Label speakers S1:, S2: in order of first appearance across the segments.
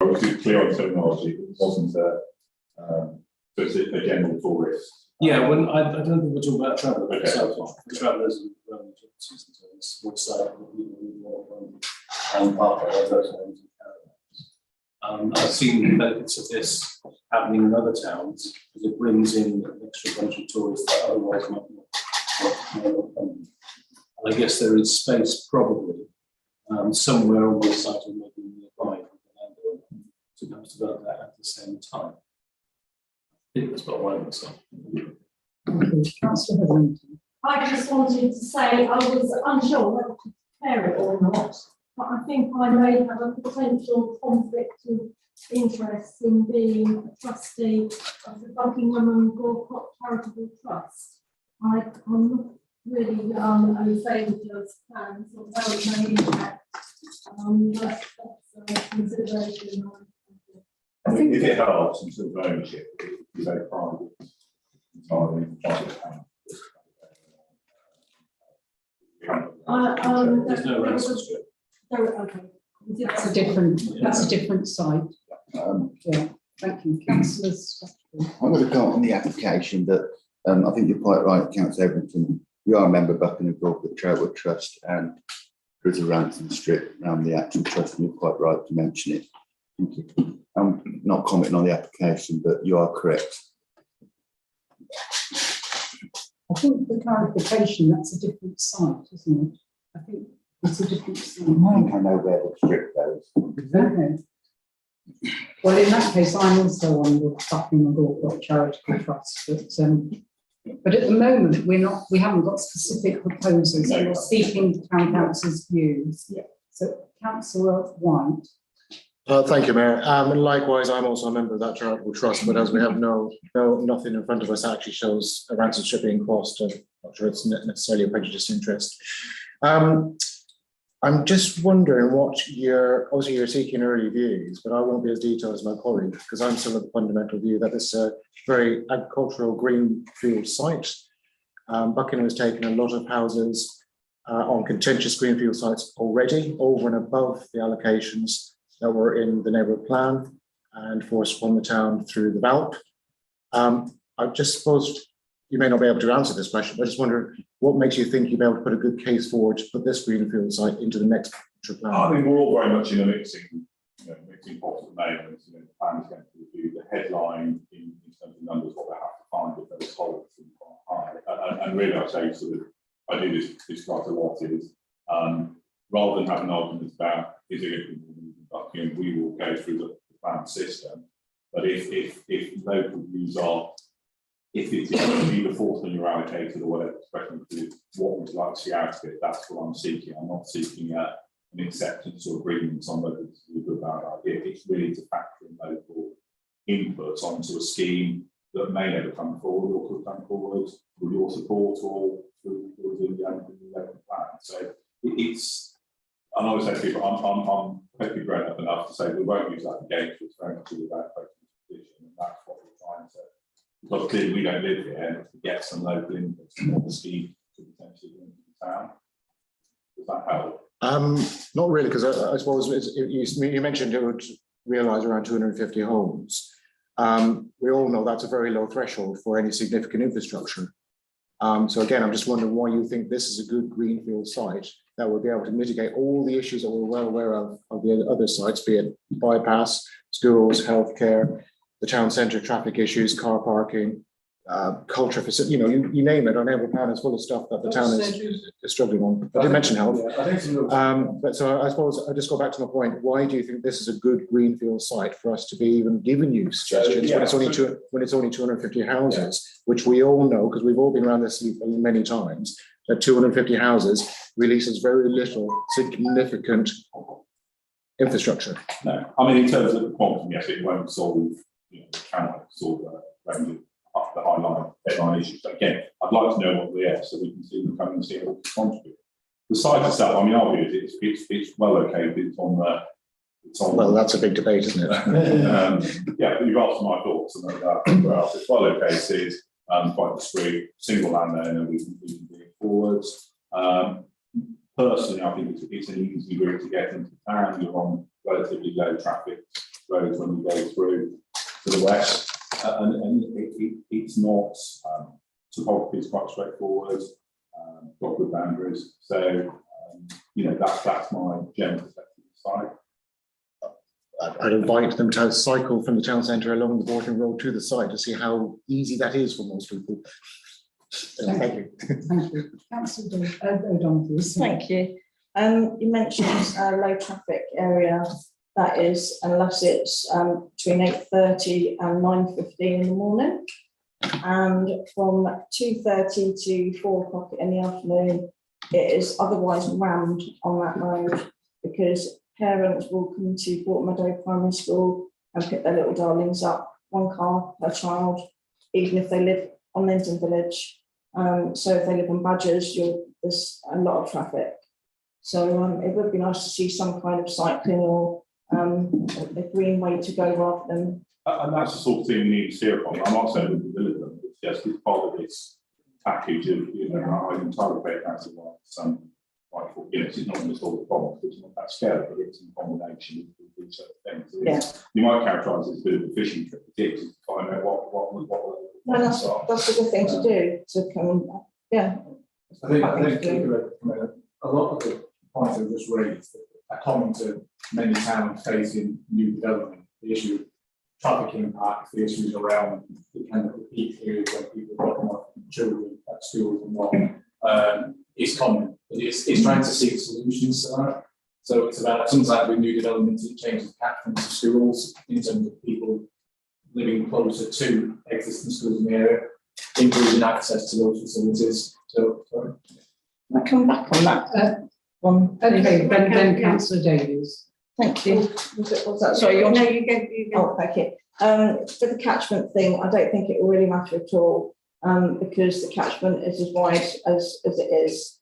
S1: obviously clear on terminology, it wasn't so it's a general tourist.
S2: Yeah, when I don't think we're talking about travel.
S1: Okay,
S2: So
S1: that's fine.
S2: travellers and would say part of those homes and caravans. I've seen the benefits of this happening in other towns because it brings in an extra bunch of tourists that otherwise might not come. And I guess there is space probably somewhere on the site or maybe nearby for the landlord to develop that at the same time. I think that's what I want to say.
S3: I just wanted to say I was unsure whether to declare it or not, but I think I may have a potential conflict of interest in being a trustee of the Buckingham and Gaol Charitable Trust. I'm not really a favour of those plans, although it may impact. That's a consideration.
S1: I think if it helps in terms of ownership, it's very private.
S2: There's no ransom strip.
S3: Okay.
S4: That's a different site. Yeah, thank you, councillors.
S5: I'm going to go on the application, but I think you're quite right, Councillor Everington. You are a member of Buckingham Corporate Charitable Trust, and there is a ransom strip around the actual trust, and you're quite right to mention it. Thank you. I'm not commenting on the application, but you are correct.
S4: I think the clarification, that's a different site, isn't it? I think it's a different site.
S5: I think I know where the strip goes.
S4: Okay. Well, in that case, I'm also on the Buckingham Corporate Charitable Trust, but at the moment we haven't got specific proposals. So we're seeking the town council's views. Yeah. So, Councillor White.
S6: Thank you, Mayor. And likewise, I'm also a member of that charitable trust, but as we have nothing in front of us that actually shows a ransom strip being crossed, I'm not sure it's necessarily a prejudiced interest. I'm just wondering obviously you're seeking early views, but I won't be as detailed as my colleague because I'm still of the fundamental view that it's a very agricultural greenfield site. Buckingham has taken a lot of houses on contentious greenfield sites already, over and above the allocations that were in the neighbourhood plan and forced upon the town through the VALP. I just suppose you may not be able to answer this question, but I just wonder what makes you think you'll be able to put a good case forward to put this greenfield site into the next plan?
S1: I think we're all very much in a mixing pot at the moment. The plan is going to review the headline in terms of numbers, what they have to find if those holes are high. And really, I'd say I do this quite a lot is rather than having arguments about is it Buckingham, we will go through the plan system. But if local views are, if it's either forced on your allocated or whatever expression to what would you like to see out of it, that's what I'm seeking. I'm not seeking an acceptance or agreement on whether it's a good or bad idea. It's really to factor in local inputs onto a scheme that may never come forward or could come forward with your support or through the local plan. So it's. And I always say to people, I'm hopefully grown up enough to say we won't use that again, it's very much about position, and that's what we're trying to. Because clearly we don't live here, to get some local input on what the scheme could potentially bring to the town. Does that help?
S6: Not really, because I suppose you mentioned it would realise around 250 homes. We all know that's a very low threshold for any significant infrastructure. So again, I'm just wondering why you think this is a good greenfield site that will be able to mitigate all the issues that we're well aware of the other sites, be it bypass, schools, healthcare, the town centre, traffic issues, car parking, culture facility, you name it. Our neighbourhood plan is full of stuff that the town is struggling on. I did mention health. Yeah, I think so. But so I suppose I just go back to my point. Why do you think this is a good greenfield site for us to be even giving you suggestions when it's only 250 houses, which we all know because we've all been around this many times, that 250 houses releases very little significant infrastructure.
S1: No, I mean in terms of the quantum, yes, it won't solve, it cannot solve the headline issues. But again, I'd like to know what they are so we can see them come and see what to contribute. The site itself, I mean, our view is it's well located. It's on. Well,
S6: that's a big debate, isn't it?
S1: Yeah, you've asked my thoughts on that. It's well located, quite discreet, single landowner. We can bring it forwards. Personally, I think it's an easy route to get into town. You're on relatively low traffic roads when you go through to the west, and it's not, topography is quite straightforward, got good boundaries, so, you know, that's my general perspective of the site.
S6: I'd invite them to cycle from the town centre along the Borton Road to the site to see how easy that is for most people. Thank you.
S4: Thank you. Councillor O'Donoghue.
S7: Thank you. You mentioned a low traffic area, that is, unless it's between 8:30 and 9:15 in the morning. And from 2:30 to 4 o'clock in the afternoon, it is otherwise rammed on that road because parents will come to Port Meadow Primary School and pick their little darlings up, one car per child, even if they live on Linden Village. So if they live in Badgers, there's a lot of traffic. So it would be nice to see some kind of cycling or a green way to go rather than.
S1: And that's the sort of thing we need to steer upon. I'm not saying we can deliver them, it's just it's part of this package of, you know, I entirely break out of like some, like, you know, it's not going to solve the problem, it's not that scale, but it's in combination with these certain things.
S7: Yeah.
S1: You might characterise it as a bit of a fishing trip, it is, to find out what
S7: No, that's a good thing to do, to come, yeah.
S8: I think a lot of the points I've just raised are common to many towns facing new development. The issue of traffic impacts, the issues around the kind of the peak periods when people are dropping off children at schools and what is common. But it's trying to seek solutions to that. So it's about sometimes with new developments, it changes catchments of schools in terms of people living closer to existing schools in the area, improving access to those facilities. So, sorry.
S7: I'll come back on that one.
S4: Okay, then Councillor Davies.
S7: Thank you. Was that, sorry, you're.
S3: No, you go.
S7: Oh, thank you. For the catchment thing, I don't think it will really matter at all, because the catchment is as wide as it is.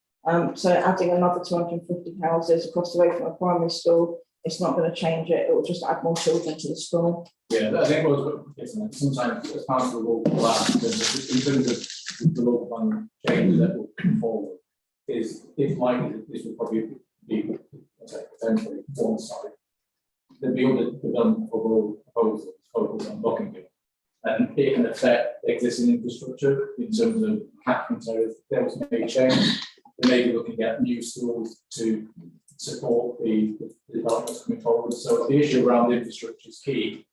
S7: So adding another 250 houses across the way from a primary school, it's not going to change it. It will just add more children to the school.
S8: Yeah, I think sometimes as part of the local plan, in terms of the local plan change that will come forward, is it's likely that this will probably be potentially one side. There'll be other development proposals focused on Buckingham, and it can affect existing infrastructure in terms of catchment areas. Those may change. They may be looking at new schools to support the developments coming forward. So the issue around infrastructure is key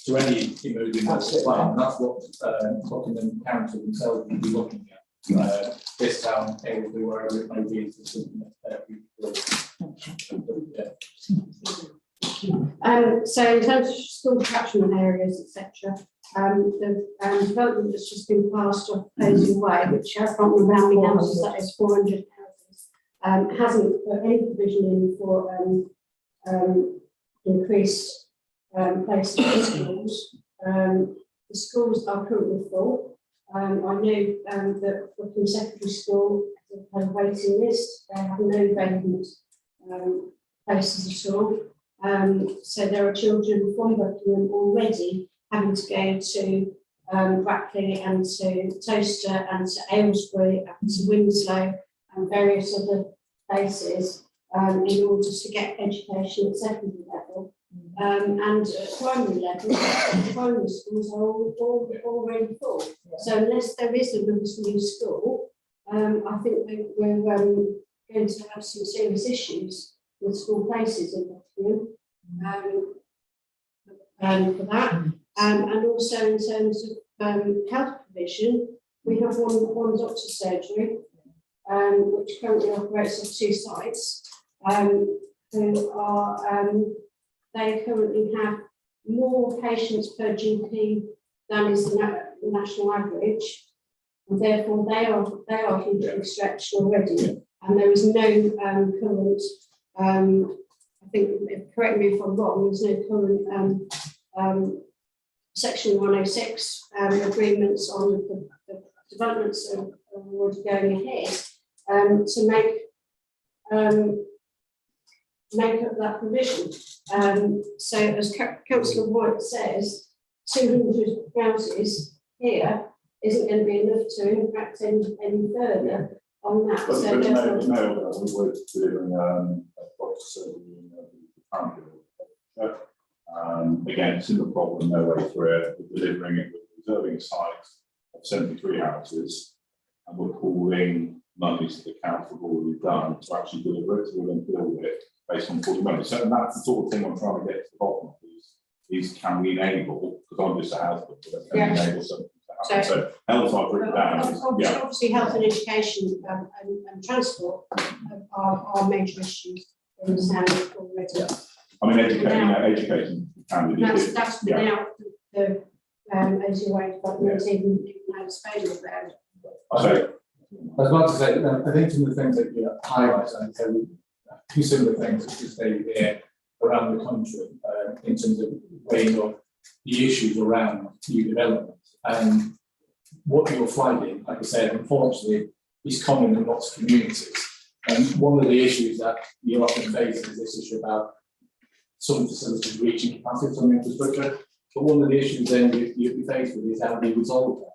S8: to any emerging local plan. And that's what Buckingham Council themselves will be looking at. This town able to wherever it may be to something that
S3: So in terms of school catchment areas, etc., the development that's just been passed off Posey Way, which has got the rounding houses, that is 400 houses, hasn't put any provision in for increased places for schools. The schools are currently full. I know that Buckingham Secondary School has a waiting list. They have no vacant places at all. So there are children from Buckingham already having to go to Brackley and to Toaster and to Aylesbury and to Winslow and various other places in order to get education at secondary level. And at primary level, primary schools are all already full. So unless there is a new school, I think we're going to have some serious issues with school places in Buckingham for that. And also in terms of health provision, we have one doctor's surgery, which currently operates on 2 sites, who are they currently have more patients per GP than is the national average, and therefore they are hugely stretched already, and there is no current. I think, correct me if I'm wrong, there's no current Section 106 agreements on the developments of already going ahead to make up that provision. So as Councillor White says, 200 houses here isn't going to be enough to impact any further on that.
S1: But
S3: So
S1: there's
S3: therefore,
S1: no, we were delivering a doctor's surgery in the Again, similar problem, no way through it, we're delivering it, we're reserving a site of 73 houses, and we're calling monies that the council have already done to actually deliver it, so we're going to build it based on full money. So that's the sort of thing I'm trying to get to the bottom of, is can we enable, because I'm just a house builder, can we enable something to happen? So health I've written down is, yeah.
S9: Obviously, health and education and transport are major issues in the town already.
S1: I mean, education can be.
S9: That's without the ACY development even had spoken about.
S1: So,
S8: I was about to say, I think some of the things that you highlight, and so two similar things that you say here around the country, in terms of weighing up the issues around new development. And what you're flagging, like I said, unfortunately, is common in lots of communities. And one of the issues that you often face is this issue about some facilities reaching capacity, some infrastructure. But one of the issues then you'll be faced with is how do you resolve that?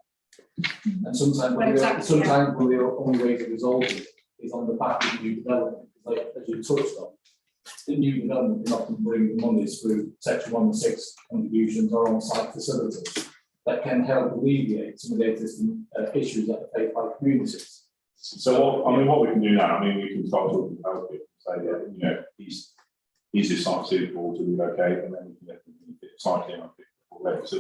S8: And sometimes, the only way to resolve it is on the back of new development, like as you touched on. The new development can often bring the monies through Section 1/6 contributions or on-site facilities that can help alleviate some of the existing issues that are faced by communities.
S1: So what we can do now, we can start talking about it, say that, is this site suitable to relocate, and then we can fit cycling up already. So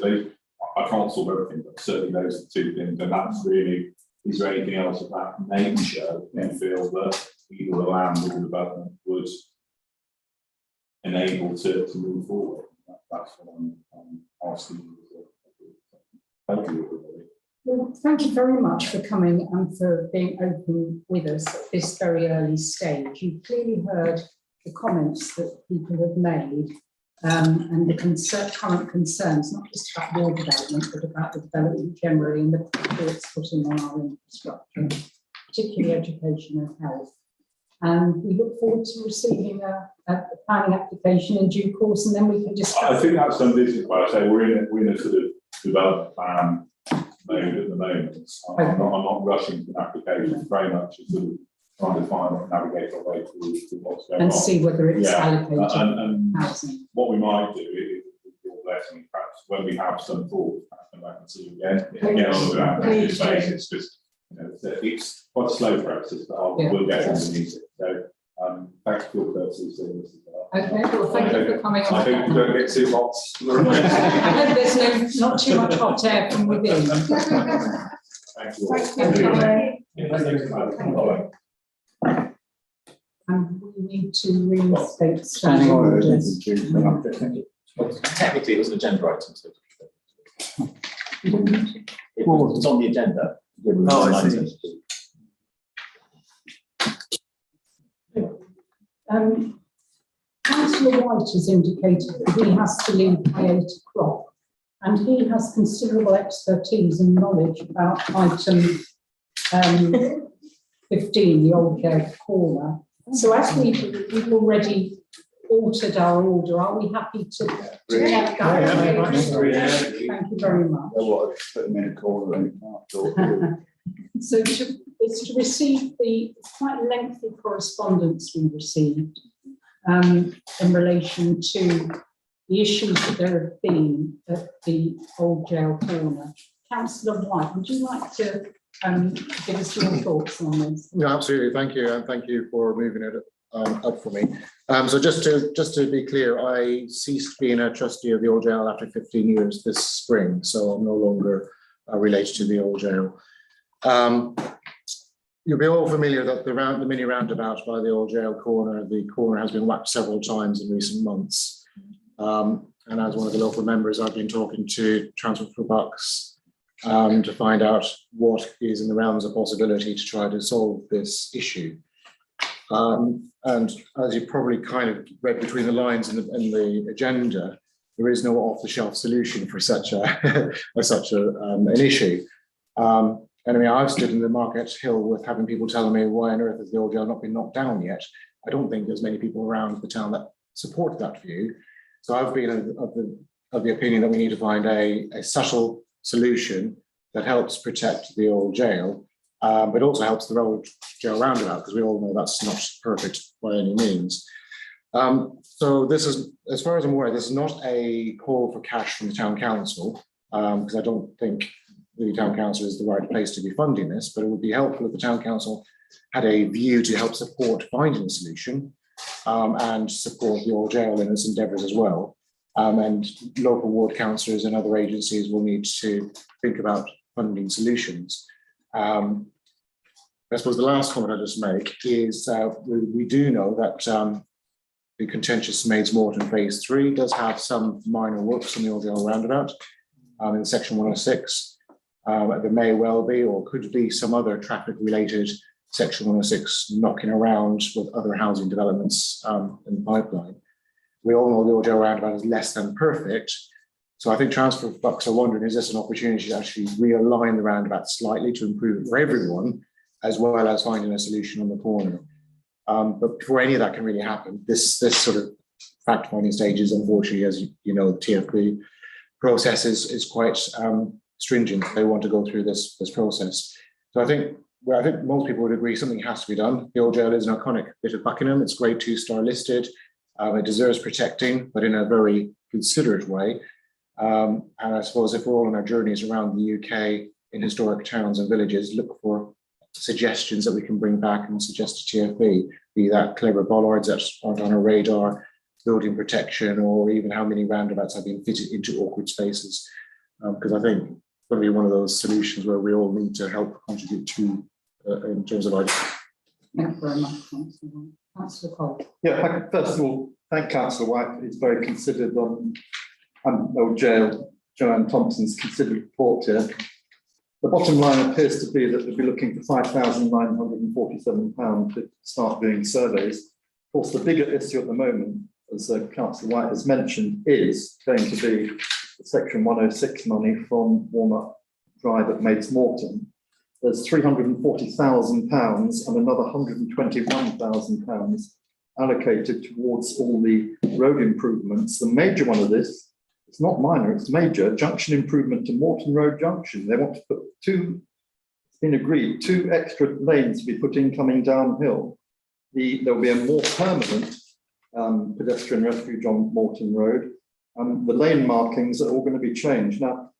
S1: I can't solve everything, but certainly those are the two things, and that's really, is there anything else of that nature you feel that either the land or the development would enable to move forward? That's what I'm asking you. Thank you, everybody.
S4: Well, thank you very much for coming and for being open with us at this very early stage. You've clearly heard the comments that people have made and the current concerns, not just about your development, but about the development generally and the pressure it's putting on our infrastructure, particularly education and health. And we look forward to receiving a planning application in due course, and then we can discuss.
S1: I think that's done business, but I say we're in a sort of development plan mode at the moment. I'm not rushing to an application. It's very much sort of trying to find and navigate our way through what's going on.
S4: And see whether it's allocated
S1: and
S4: housing.
S1: what we might do is, with your blessing, perhaps when we have some thoughts, perhaps come back and see you again. Get on with that. This basis, just it's quite a slow process, but we'll get underneath it. So thanks for your courtesy seeing this as well.
S4: Okay, well, thank you for coming on.
S1: I hope you don't get too lots.
S4: I hope there's not too much hot air from within.
S1: Thank you.
S4: And we need to reinstate standing orders.
S10: Technically, it was an agenda item. So it's on the agenda.
S5: Oh, I see.
S4: Councillor White has indicated that he has to leave by 8 o'clock, and he has considerable expertise and knowledge about item 15, the old Gaol Corner. So as we've already altered our order, are we happy to take that? Thank you very much.
S5: Put them in a corner and can't talk.
S4: So it's to receive the quite lengthy correspondence we received in relation to the issues that there have been at the old Gaol Corner. Councillor White, would you like to give us your thoughts on this?
S6: Yeah, absolutely. Thank you, and thank you for moving it up for me. So just to be clear, I ceased being a trustee of the old jail after 15 years this spring, so I'm no longer related to the old jail. You'll be all familiar that the mini roundabout by the old Gaol Corner, the corner has been whacked several times in recent months. And as one of the local members, I've been talking to Transport for Bucks to find out what is in the realms of possibility to try to solve this issue. And as you probably kind of read between the lines in the agenda, there is no off-the-shelf solution for such an issue. And I mean, I've stood in the Market Hill with having people telling me why on earth has the old jail not been knocked down yet. I don't think there's many people around the town that support that view. So I've been of the opinion that we need to find a subtle solution that helps protect the old jail, but also helps the old jail roundabout, because we all know that's not perfect by any means. So this is, as far as I'm aware, this is not a call for cash from the town council, because I don't think the town council is the right place to be funding this, but it would be helpful if the town council had a view to help support finding a solution, and support the Old Jail in its endeavours as well. And local ward councillors and other agencies will need to think about funding solutions. I suppose the last comment I just make is we do know that the contentious Maids Morton Phase 3 does have some minor works on the Old Jail roundabout in section 106. There may well be, or could be, some other traffic related section 106 knocking around with other housing developments in the pipeline. We all know the Old Jail roundabout is less than perfect. So I think Transport Bucks are wondering, is this an opportunity to actually realign the roundabout slightly to improve it for everyone, as well as finding a solution on the corner? But before any of that can really happen, this sort of fact finding stage is, unfortunately, as you know, the TFB process is quite stringent. They want to go through this process. So I think most people would agree something has to be done. The Old Jail is an iconic bit of Buckingham. It's grade 2-star listed. It deserves protecting, but in a very considerate way. And I suppose if we're all on our journeys around the UK in historic towns and villages, look for suggestions that we can bring back and suggest to TFB, be that clever bollards that aren't on our radar, building protection, or even how many roundabouts have been fitted into awkward spaces. Because I think it's going to be one of those solutions where we all need to help contribute to in terms of ideas.
S4: Thank you very much, Councillor Cole.
S11: Yeah, first of all, thank Councillor White. It's very considered on Old Jail, Joanne Thompson's considered report here. The bottom line appears to be that we'll be looking for £5,947 to start doing surveys. Of course, the bigger issue at the moment, as Councillor White has mentioned, is going to be the Section 106 money from Walnut Drive at Maids Morton. There's £340,000 and another £121,000 allocated towards all the road improvements. The major one of this, it's not minor, it's major, junction improvement to Morton Road Junction. They want to put it's been agreed, 2 extra lanes to be put in coming downhill. There'll be a more permanent pedestrian refuge on Morton Road. The lane markings are all going to be changed. Now,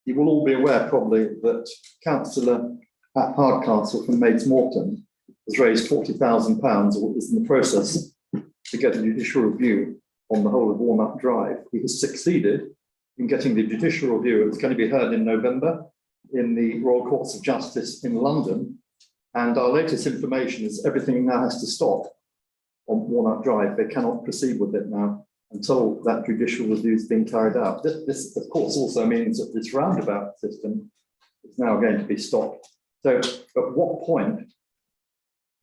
S11: you will all be aware probably that Councillor Pat Hardcastle from Maids Morton has raised £40,000, or is in the process to get a judicial review on the whole of Walnut Drive. He has succeeded in getting the judicial review. It's going to be heard in November in the Royal Courts of Justice in London. And our latest information is everything now has to stop on Walnut Drive. They cannot proceed with it now until that judicial review has been carried out. This, of course, also means that this roundabout system is now going to be stopped. So at what point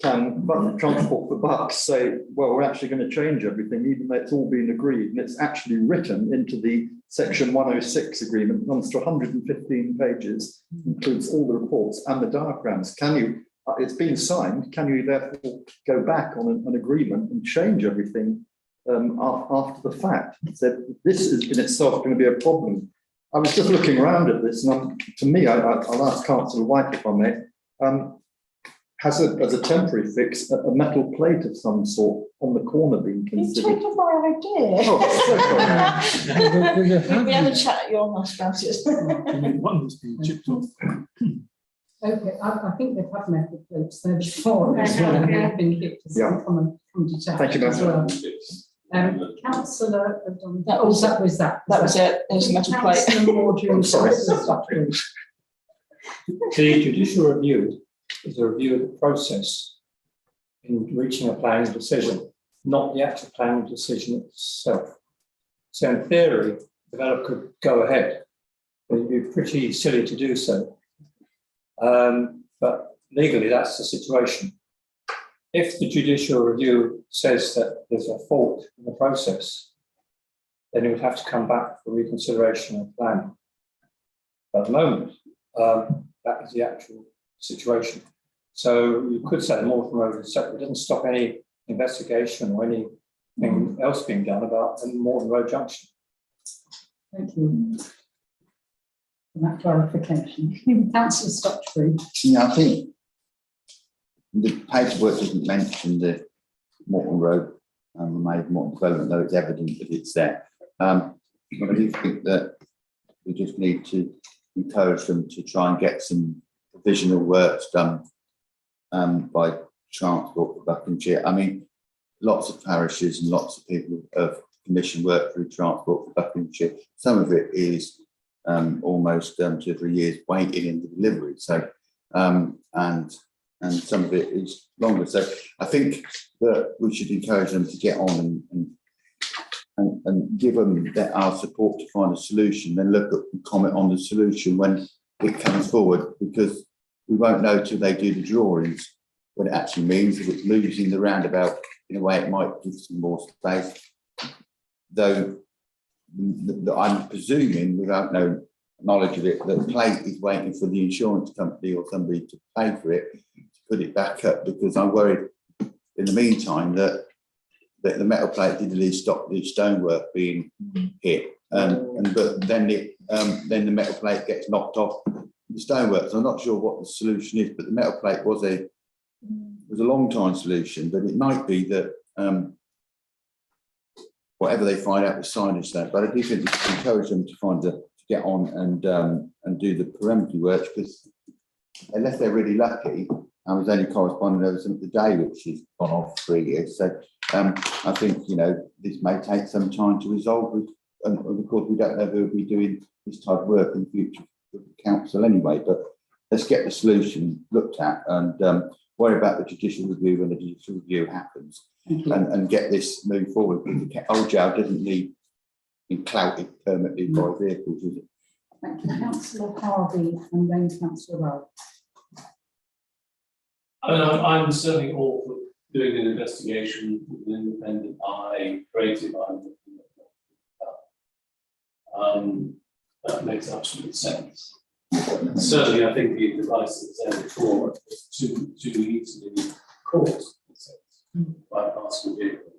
S11: can Transport for Bucks say, well, we're actually going to change everything, even though it's all been agreed, and it's actually written into the Section 106 agreement, runs to 115 pages, includes all the reports and the diagrams. Can you, it's been signed, can you therefore go back on an agreement and change everything after the fact? So this is in itself going to be a problem. I was just looking around at this, and to me, I'll ask Councillor White if I may, has as a temporary fix a metal plate of some sort on the corner being considered?
S7: You take my idea.
S11: Oh,
S7: We have a chat at your house about it.
S2: One's been chipped off.
S4: Okay, I think they've had metal plates there before as well. They've been hit to some common detached
S11: Thank you,
S4: as well. Councillor,
S7: That was
S4: that.
S7: That was it. There's a metal plate.
S4: Councillor Mordred,
S11: I'm sorry.
S12: The judicial review is a review of the process in reaching a planning decision, not the actual planning decision itself. So in theory, the developer could go ahead, but it'd be pretty silly to do so. But legally, that's the situation. If the judicial review says that there's a fault in the process, then it would have to come back for reconsideration of the plan. But at the moment, that is the actual situation. So you could say Morton Road is separate. It doesn't stop any investigation or anything else being done about the Morton Road Junction.
S4: Thank you for that clarification. Councillor Stotchbury.
S5: Yeah, I think the paperwork doesn't mention the Morton Road made more development, though it's evident that it's there. But I do think that we just need to encourage them to try and get some provisional works done by Transport for Buckinghamshire. I mean, lots of parishes and lots of people have commissioned work through Transport for Buckinghamshire. Some of it is almost 2 or 3 years waiting in the delivery. So, and some of it is longer. So I think that we should encourage them to get on and give them our support to find a solution, then look at and comment on the solution when it comes forward, because we won't know till they do the drawings what it actually means. If it's losing the roundabout in a way, it might give some more space. Though I'm presuming, without no knowledge of it, that the plate is waiting for the insurance company or somebody to pay for it to put it back up, because I'm worried in the meantime that the metal plate did at least stop the stonework being hit, but then the metal plate gets knocked off the stonework. So I'm not sure what the solution is, but the metal plate was a long time solution. But it might be that whatever they find out with signage that. But I do think we should encourage them to get on and do the perimeter works, because unless they're really lucky, I was only corresponding over some of the day, which has gone off 3 years. So I think, you know, this may take some time to resolve. And of course, we don't know who will be doing this type of work in the future with the council anyway. But let's get the solution looked at and worry about the judicial review when the judicial review happens, and get this moved forward. The old jail doesn't need being clouted permanently by vehicles, is it?
S4: Thank you, Councillor Harvey, and then Councillor Rowe.
S2: I'm certainly all for doing an investigation with an independent eye, creative eye. That makes absolute sense. Certainly, I think the advice that was there before is too easily caused by a passing vehicle.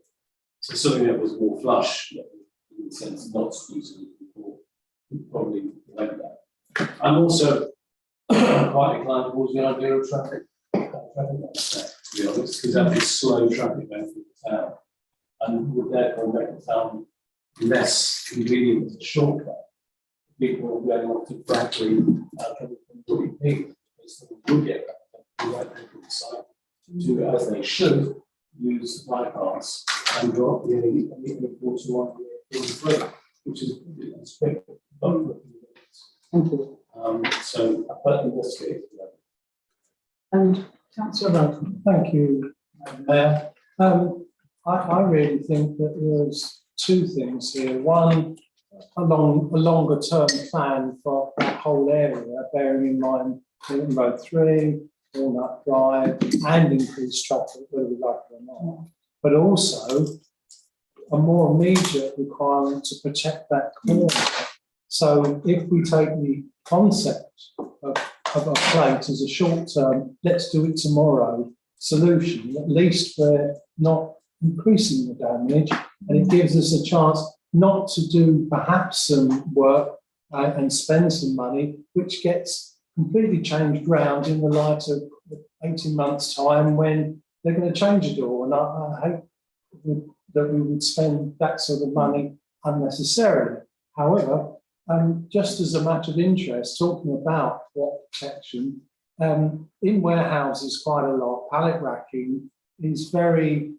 S2: So something that was more flush, in the sense not exclusively before, would probably prevent that. I'm also quite inclined towards the idea of traffic. To be honest, because that is slow traffic going through the town, and would therefore make the town less convenient as a shortcut. People going off to Brackley from WP, they would get that. The right people decide to do as they should, use the bypass and drop the 41 43, which is quick.
S4: Thank you.
S2: So I better investigate that.
S4: And Councillor Rowe.
S12: Thank you, Mayor. I really think that there's two things here. One, a longer term plan for that whole area, bearing in mind Linden Road 3, Walnut Drive, and increased traffic, whether we like it or not. But also a more immediate requirement to protect that corner. So if we take the concept of a plate as a short-term, let's do it tomorrow solution, at least we're not increasing the damage, and it gives us a chance not to do perhaps some work and spend some money, which gets completely changed round in the light of 18 months' time when they're going to change it all. And I hope that we would spend that sort of money unnecessarily. However, just as a matter of interest, talking about what protection, in warehouses quite a lot, pallet racking is very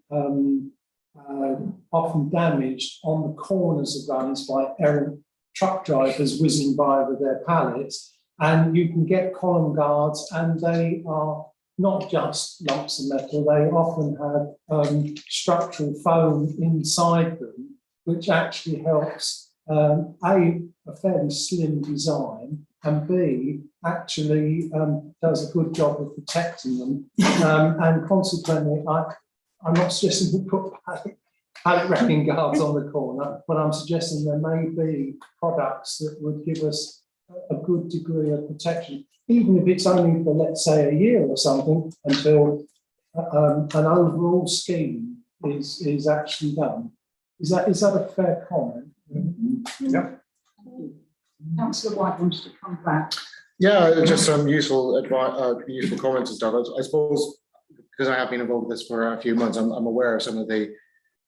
S12: often damaged on the corners of runs by errant truck drivers whizzing by with their pallets, and you can get column guards, and they are not just lumps of metal, they often have structural foam inside them, which actually helps a fairly slim design, and B, actually does a good job of protecting them. And consequently, I'm not suggesting we put pallet racking guards on the corner, but I'm suggesting there may be products that would give us a good degree of protection, even if it's only for, let's say, a year or something, until an overall scheme is actually done. Is that a fair comment?
S6: Yeah.
S4: Councillor White wants to come back.
S6: Yeah, just some useful advice, useful comments and stuff. I suppose because I have been involved with this for a few months, I'm aware of some of the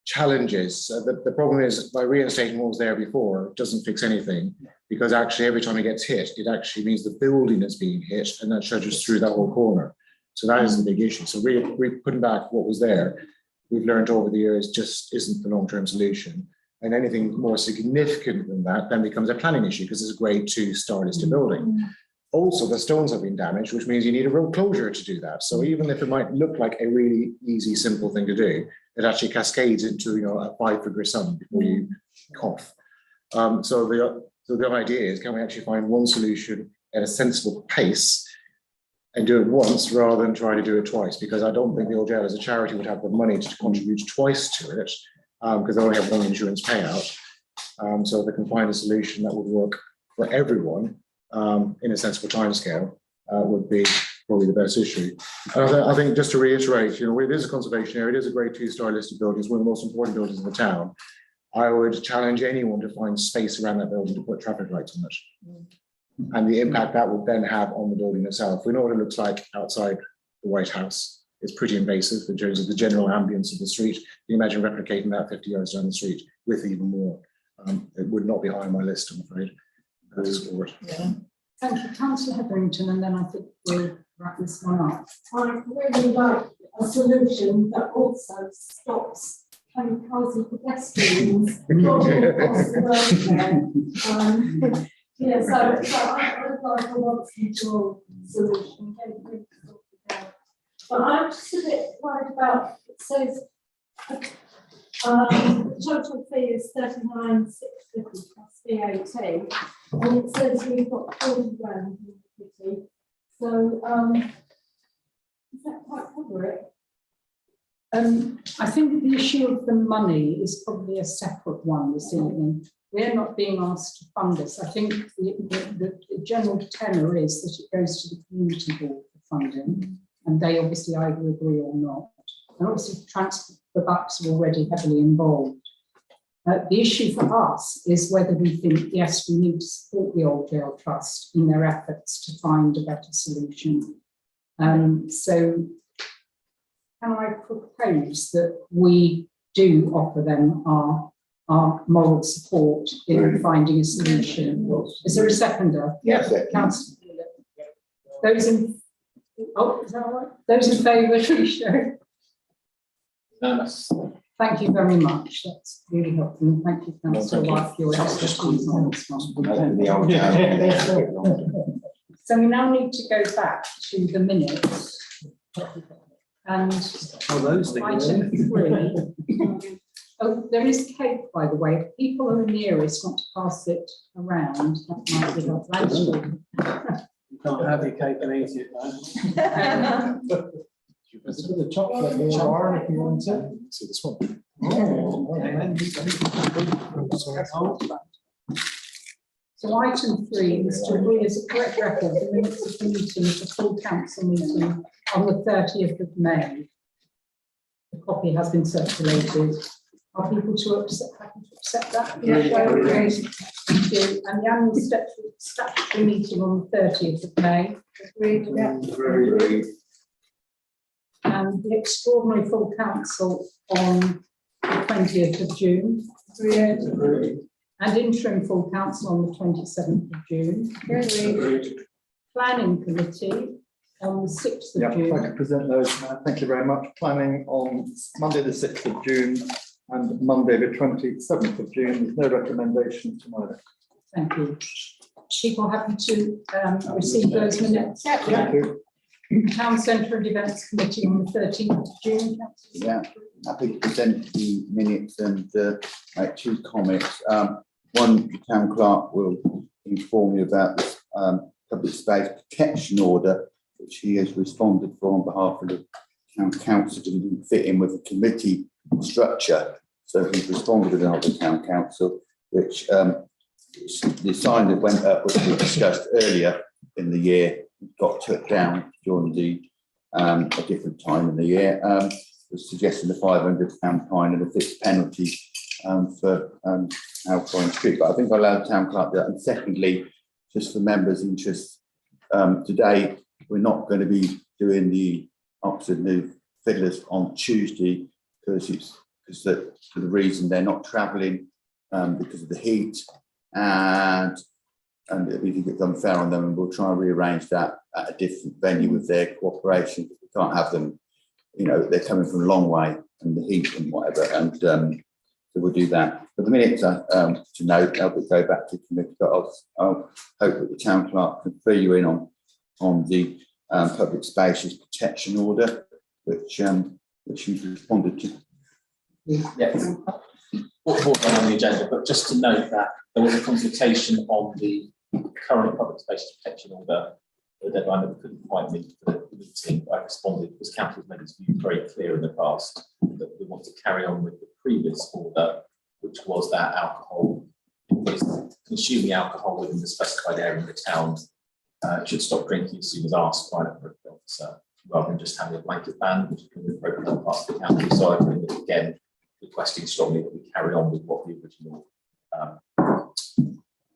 S6: challenges. The problem is by reinstating what was there before, it doesn't fix anything, because actually every time it gets hit, it actually means the building is being hit, and that shows through that whole corner. So that is the big issue. So we're putting back what was there. We've learned over the years just isn't the long-term solution. And anything more significant than that then becomes a planning issue, because it's a grade 2 star listed building. Also, the stones have been damaged, which means you need a road closure to do that. So even if it might look like a really easy, simple thing to do, it actually cascades into, you know, a 5-figure sum before you cough. So the idea is, can we actually find one solution at a sensible pace and do it once rather than try to do it twice? Because I don't think the old jail as a charity would have the money to contribute twice to it, because they only have one insurance payout. So if they can find a solution that would work for everyone in a sensible timescale, would be probably the best issue. And I think just to reiterate, you know, it is a conservation area, it is a grade 2 star listed building, it's one of the most important buildings in the town. I would challenge anyone to find space around that building to put traffic lights on it. And the impact that would then have on the building itself. We know what it looks like outside the White House. It's pretty invasive in terms of the general ambience of the street. Can you imagine replicating that 50 yards down the street with even more? It would not be high on my list, I'm afraid.
S4: Yeah. Thank you, Councillor Hetherington, and then I think we'll wrap this one up.
S3: I really like a solution that also stops kamikaze pedestrians dodging across the road there. Yeah, so I would like a once control solution. But I'm just a bit worried about, it says total fee is 39,650 plus VAT, and it says we've got 40 grand in the kitty. So does that quite cover it?
S4: I think the issue of the money is probably a separate one this evening. We're not being asked to fund this. I think the general tenor is that it goes to the community board for funding, and they obviously either agree or not. And obviously the bucks are already heavily involved. The issue for us is whether we think, yes, we need to support the Old Jail Trust in their efforts to find a better solution. So can I propose that we do offer them our moral support in finding a solution? Is there a seconder?
S5: Yes.
S4: Councillor. Those in, oh, is that all right? Those in favour, please show. Thank you very much. That's really helpful. Thank you, Councillor White, for your expertise on this one. So we now need to go back to the minutes. And item 3. Oh, there is cake, by the way. If people who are nearest want to pass it around, that might be helpful.
S2: You can't have your cake and eat it, no? It's with the chocolate bar if you want to.
S6: See this one.
S4: So item 3 is to agree as a correct record the minutes of the meeting of the full council meeting on the 30th of May. The copy has been circulated. Are people happy to accept that?
S9: Yeah.
S4: Okay. Thank you. And the annual statutory meeting on the 30th of May.
S9: Agreed, yeah.
S4: And the extraordinary full council on the 20th of June.
S9: Agreed.
S4: And interim full council on the 27th of June.
S9: Agreed.
S4: Planning committee on the 6th of
S11: Yeah,
S4: June.
S11: if I could present those, thank you very much. Planning on Monday the 6th of June and Monday the 27th of June. There's no recommendation tonight.
S4: Thank you. People happy to receive those minutes?
S11: Thank you.
S4: Town Centre and Events Committee on the 13th of June.
S5: Yeah, happy to present the minutes and make 2 comments. One, the town clerk will inform you about this public space protection order, which he has responded for on behalf of the town council, didn't fit in with the committee structure. So he's responded with another town council, which the sign that went up, which we discussed earlier in the year, got took down during the a different time in the year. Was suggesting the £500 fine and a fixed penalty for Alcoin Street. But I think I allowed the town clerk that. And secondly, just for members' interest, today we're not going to be doing the Oxford New Fiddlers on Tuesday because it's because for the reason they're not travelling because of the heat, and we think it's unfair on them, and we'll try and rearrange that at a different venue with their cooperation. We can't have them, you know, they're coming from a long way and the heat and whatever, and so we'll do that. But the minutes to note, I'll go back to committee, but I'll hope that the town clerk can fill you in on the public spaces protection order, which you've responded to.
S10: Yes. What on the agenda, but just to note that there was a consultation on the current public spaces protection order, the deadline that we couldn't quite meet for the meeting. I responded because council's made its view very clear in the past that we want to carry on with the previous order, which was that alcohol, consuming alcohol within the specified area of the town should stop drinking as soon as asked by an appropriate officer, rather than just having a blanket ban, which can be appropriate on parts of the county. So I think that, again, requesting strongly that we carry on with what the original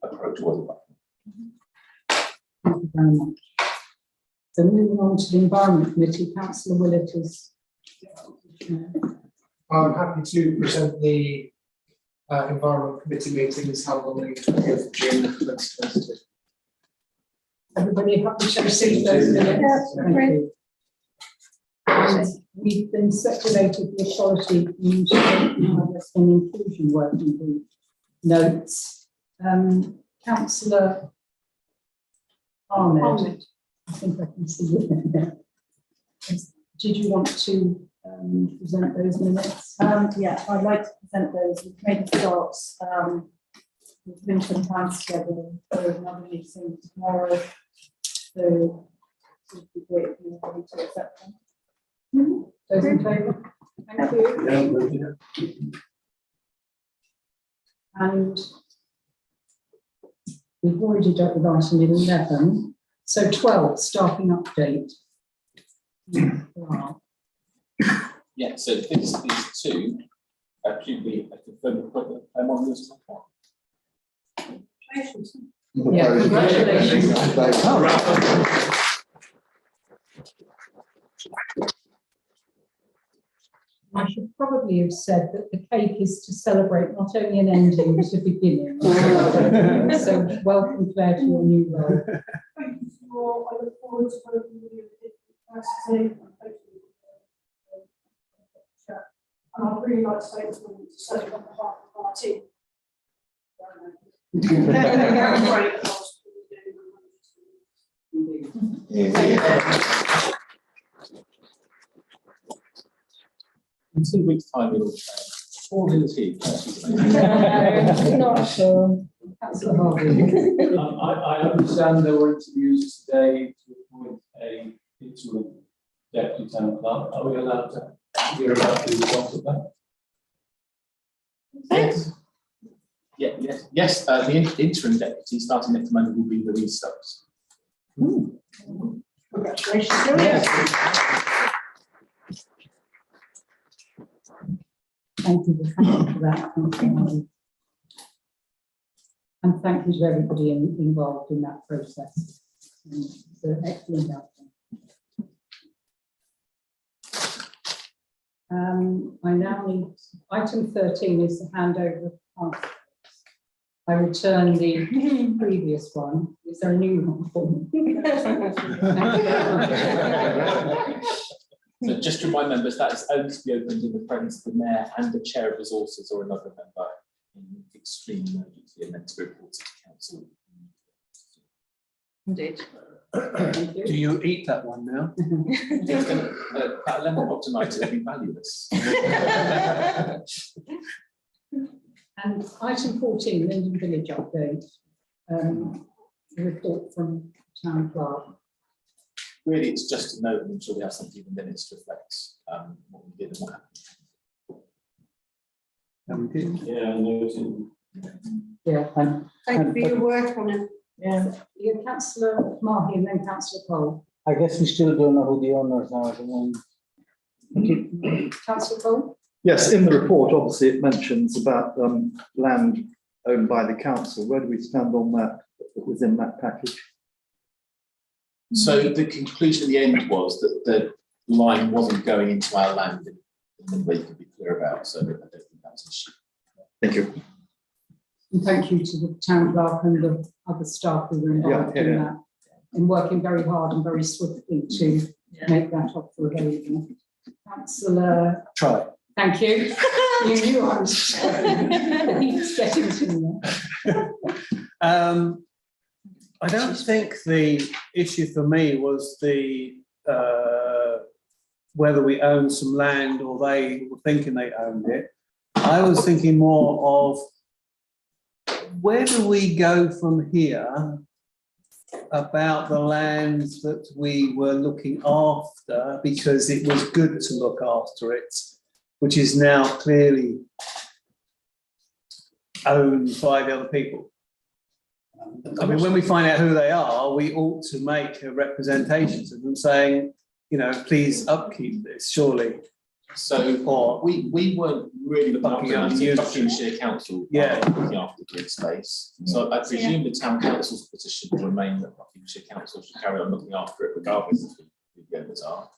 S10: approach was.
S4: Thank you very much. So moving on to the Environment Committee, Councillor Willett is.
S13: I'm happy to present the Environment Committee meetings held on the 20th of June 2022.
S4: Everybody happy to receive those minutes? Thank you. And we've been circulated the Equality and Inclusion Working Group notes. Councillor Ahmed, I think I can see you there. Did you want to present those minutes?
S7: Yeah, I'd like to present those. We've made the starts. We've been some plans together for another meeting tomorrow. So it would be great if you were ready to accept them.
S4: Those in favour? Thank you. And we've already dealt with item 11. So 12, staffing update. Wow.
S10: Yeah, so these two should be a confirmed appointment. I'm on this one.
S4: Yeah, congratulations. I should probably have said that the cake is to celebrate not only an ending but a beginning. So welcome, Claire, to your new role.
S9: Thank you for, I look forward to working with you at the capacity. And I'd really like to take this moment to say on behalf of our team.
S10: In 2 weeks' time, we'll all in the team.
S7: Not sure.
S4: Councillor Harvey.
S8: I understand there were interviews today to appoint a interim deputy town clerk. Are we allowed to hear about the results of that?
S10: Yes. Yes. The interim deputy starting next Monday will be Louise Stokes.
S9: Congratulations.
S4: Yes. Thank you for that. And thank you to everybody involved in that process. It's an excellent outcome. I now need, item 13 is the handover of passwords. I return the previous one. Is there a new one for me?
S10: So just to remind members, that is only to be opened in the presence of the mayor and the chair of resources or another member in extreme emergency, and then to report to the council.
S7: Indeed.
S12: Do you eat that one now?
S10: It's going at 11 o'clock tonight, it'll be valueless.
S4: And item 14, Linden Village update. A report from town clerk.
S10: Really, it's just to note, and I'm sure we have something in the minutes to reflect what we did and what happened.
S8: Yeah, I noticed.
S4: Yeah,
S9: Thank you for your work on it.
S7: Yeah.
S4: you're Councillor Mahi and then Councillor Cole.
S12: I guess we still don't know who the owners are at the moment.
S4: Councillor Cole?
S11: Yes, in the report, obviously, it mentions about land owned by the council. Where do we stand on that within that package?
S10: So the conclusion at the end was that the line wasn't going into our land where you can be clear about, so I don't think that's an issue.
S11: Thank you.
S4: And thank you to the town clerk and the other staff who were involved in that, and working very hard and very swiftly to make that offer available. Councillor.
S12: Try.
S4: Thank you. You knew I was getting to there.
S14: I don't think the issue for me was the whether we owned some land or they were thinking they owned it. I was thinking more of where do we go from here about the lands that we were looking after, because it was good to look after it, which is now clearly owned by the other people. I mean, when we find out who they are, we ought to make a representation to them saying, you know, please upkeep this, surely.
S10: So
S14: Or
S10: we weren't really looking after the Buckinghamshire Council, looking after green space. So I presume the town council's position will remain that Buckinghamshire Council should carry on looking after it regardless of who the owners are.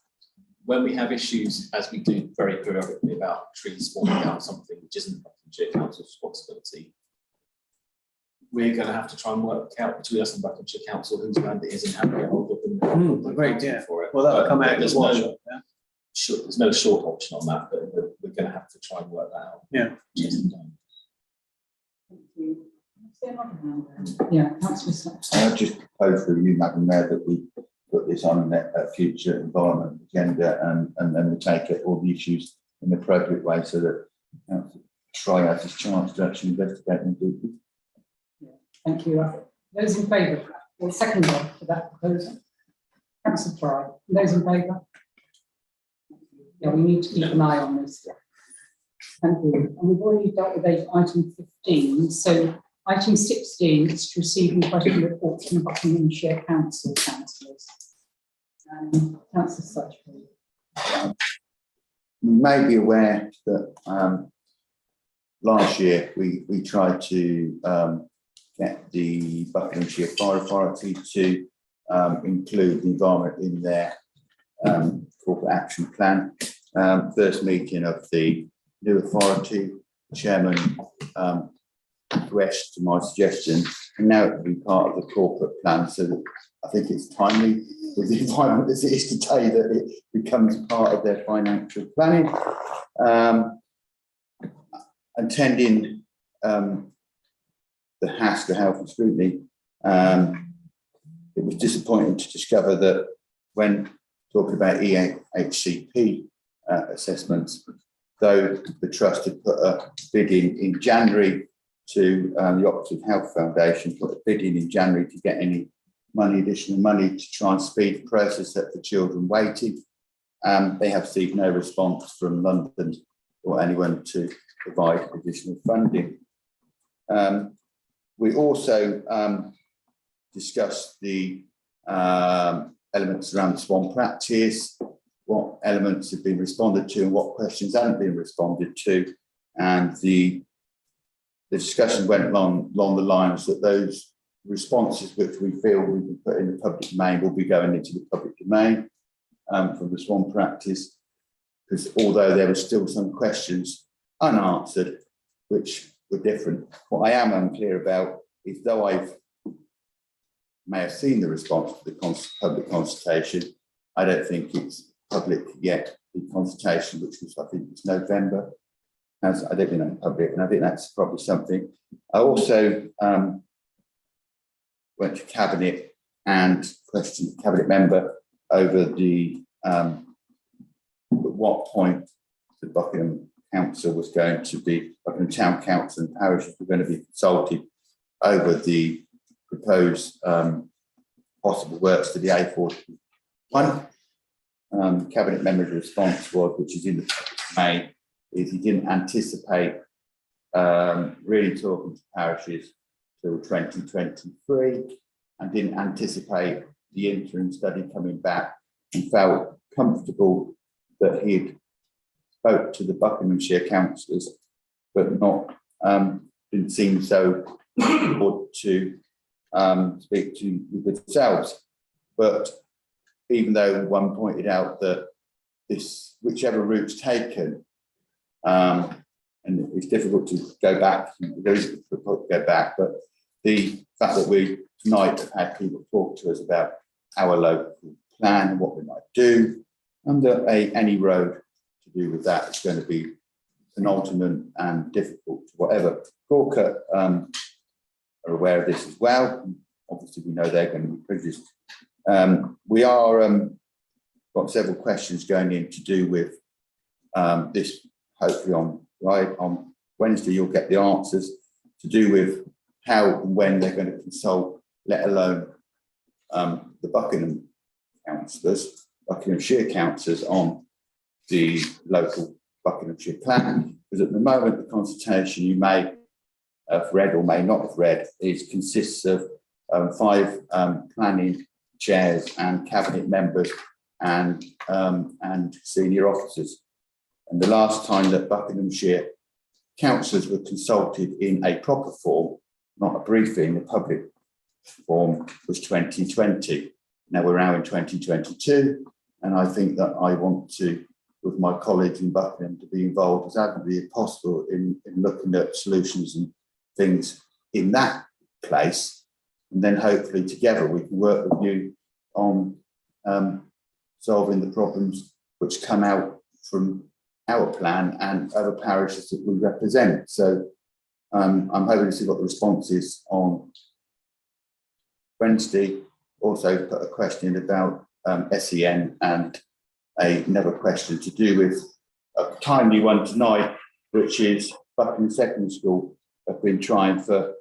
S10: When we have issues, as we do very periodically, about trees falling down something which isn't Buckinghamshire Council's responsibility, we're going to have to try and work out between us and Buckinghamshire Council whose land it is and how to get hold of them.
S14: Great, yeah.
S10: For it.
S14: Well, that'll come out
S10: there's
S14: as well.
S10: no, sure, there's no short option on that, but we're going to have to try and work that out.
S14: Yeah.
S4: Yeah, Councillor.
S5: I just propose for you, Madam Mayor, that we put this on a future environment agenda and then we take it all the issues in an appropriate way so that try out his chance to actually investigate and do it.
S4: Thank you. Those in favour, or second one for that proposal? Councillor Fry. Those in favour? Yeah, we need to keep an eye on this. Thank you. And we've already dealt with item 15. So item 16 is to receive and question reports from Buckinghamshire Council Councillors. Councillor Sutcliffe.
S5: You may be aware that last year we tried to get the Buckinghamshire Fire Authority to include the environment in their corporate action plan. First meeting of the new authority, chairman acquiesced to my suggestion, and now it will be part of the corporate plan. So that I think it's timely with the environment as it is today that it becomes part of their financial planning. Attending the HASC, the Health and Scrutiny, it was disappointing to discover that when talking about EHCP assessments, though the trust had put a bid in January to the Operative Health Foundation, put a bid in January to get any money, additional money to try and speed the process up for children waiting. They have received no response from London or anyone to provide additional funding. We also discussed the elements around the swan practice, what elements have been responded to and what questions haven't been responded to. And the discussion went along the lines that those responses which we feel we can put in the public domain will be going into the public domain from the swan practice, because although there were still some questions unanswered which were different, what I am unclear about is, though I may have seen the response to the public consultation, I don't think it's public yet. The consultation, which was, I think it's November, as I don't think that's public, and I think that's probably something. I also went to Cabinet and questioned the Cabinet member over the at what point the Buckingham Council was going to be, Buckingham Town Council and parishes were going to be consulted over the proposed possible works to the A41. Cabinet member's response was, which is in the May, is he didn't anticipate really talking to parishes till 2023 and didn't anticipate the interim study coming back, and felt comfortable that he'd spoke to the Buckinghamshire councillors, but not didn't seem so good to speak to themselves. But even though one pointed out that this, whichever route's taken, And it's difficult to go back, there is difficult to go back, but the fact that we tonight have had people talk to us about our local plan and what we might do, and that any road to do with that is going to be penultimate and difficult, whatever. Gorka are aware of this as well. Obviously, we know they're going to be prejudiced. We are got several questions going in to do with this. Hopefully, on Wednesday, you'll get the answers to do with how and when they're going to consult, let alone the Buckingham councillors, Buckinghamshire councillors on the local Buckinghamshire plan. Because at the moment, the consultation you may have read or may not have read consists of 5 planning chairs and cabinet members and senior officers. And the last time that Buckinghamshire councillors were consulted in a proper form, not a briefing, a public form, was 2020. Now we're now in 2022, and I think that I want to, with my colleagues in Buckingham, to be involved as actively as possible in looking at solutions and things in that place. And then hopefully together we can work with you on solving the problems which come out from our plan and other parishes that we represent. So I'm hoping to see what the response is on Wednesday. Also put a question about SEN and another question to do with a timely one tonight, which is Buckingham Secondary School have been trying for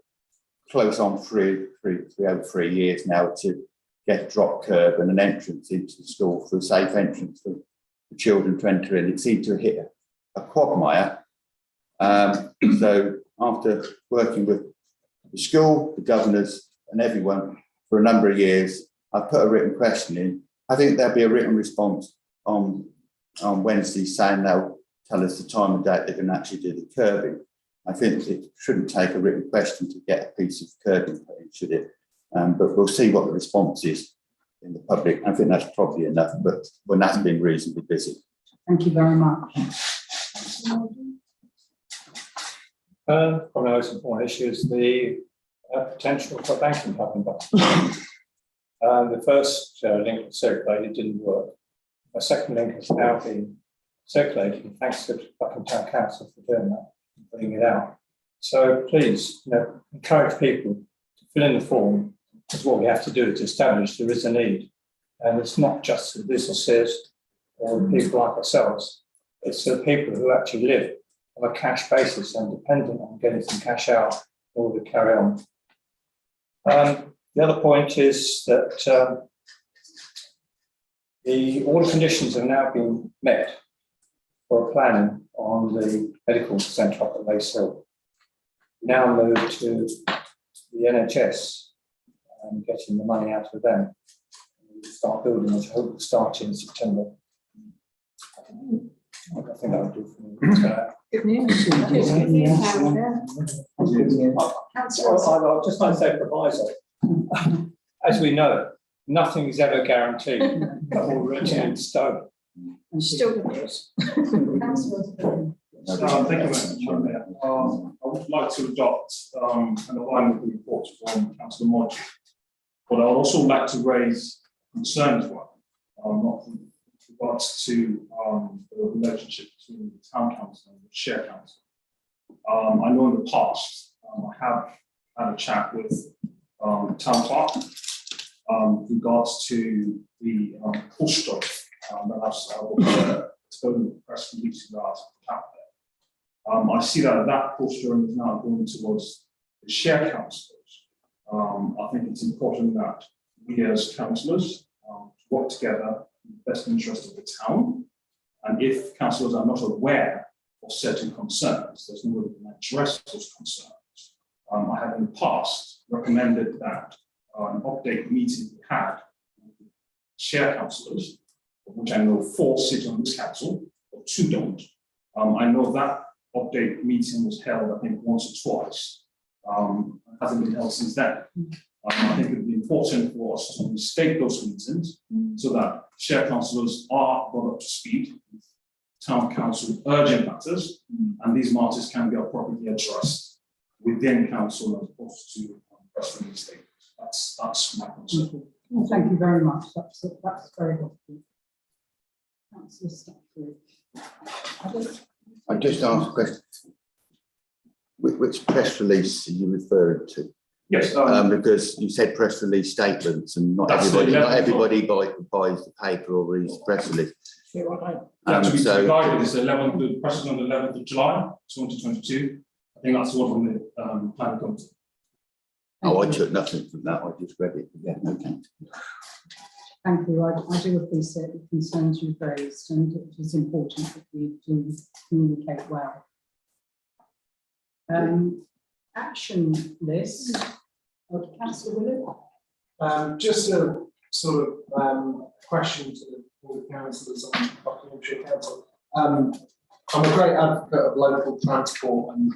S5: close on over 3 years now to get a drop curb and an entrance into the school for a safe entrance for the children to enter in. It seemed to hit a quagmire. So after working with the school, the governors and everyone for a number of years, I put a written question in. I think there'll be a written response on Wednesday saying they'll tell us the time and date they can actually do the curbing. I think it shouldn't take a written question to get a piece of curbing put in, should it? But we'll see what the response is in the public. I think that's probably enough, but when that's been reasonably busy.
S4: Thank you very much.
S12: One of the most important issues, the potential for banking happening. The first link was circulated, didn't work. A second link has now been circulated, thanks to Buckingham Council for doing that, and putting it out. So please, encourage people to fill in the form, because what we have to do to establish there is a need. And it's not just the businesses or the people like ourselves, it's the people who actually live on a cash basis and dependent on getting some cash out in order to carry on. The other point is that all the conditions have now been met for a planning on the medical centre up at Lace Hill. Now move to the NHS and getting the money out of them. And start building, which I hope will start in September. I think that would do for me.
S4: Good news.
S12: I'll just like to say proviso. As we know, nothing is ever guaranteed, but all written in stone.
S7: Still good news.
S1: Thank you very much, Chair. I would like to adopt and align with the report from Councillor Modge, but I would also like to raise concern as well, not with regards to the relationship between the town council and the share council. I know in the past I have had a chat with the town clerk with regards to the poster that I've spoken with the press release that I've put out there. I see that poster is now going towards the share councillors. I think it's important that we as councillors work together in the best interest of the town. And if councillors are not aware of certain concerns, there's no way we can address those concerns. I have in the past recommended that an update meeting we had with the share councillors, of which I know 4 sit on this council, or 2 don't. I know that update meeting was held, I think, once or twice. It hasn't been held since then. I think it would be important for us to restate those meetings so that share councillors are brought up to speed with
S15: town council urgent matters, and these matters can be appropriately addressed within council as opposed to press release statements. That's my concern.
S4: Well, thank you very much. That's very helpful. Councillor Stafford.
S5: I just asked a question. Which press release are you referring to?
S15: Yes.
S5: Because you said press release statements, and not
S15: That's
S5: everybody buys the paper or reads the press release.
S15: The guide is the press is on the 11th of July 2022. I think that's the one from the planning committee.
S5: Oh, I took nothing from that. I just read it. Yeah, okay.
S4: Thank you. I do appreciate the concerns you've raised, and it is important that we do communicate well. Action list. Councillor Willett.
S13: Just a sort of question to all the councillors on Buckinghamshire Council. I'm a great advocate of local transport, and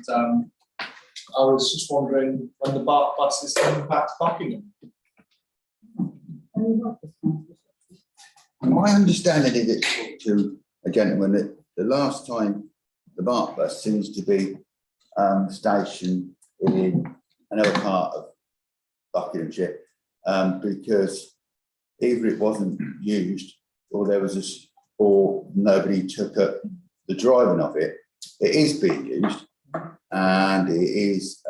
S13: I was just wondering when the BART bus is coming back to Buckingham.
S5: My understanding is it to a gentleman that the last time the BART bus seems to be stationed in another part of Buckinghamshire, because either it wasn't used or there was or nobody took up the driving of it. It is being used, and it is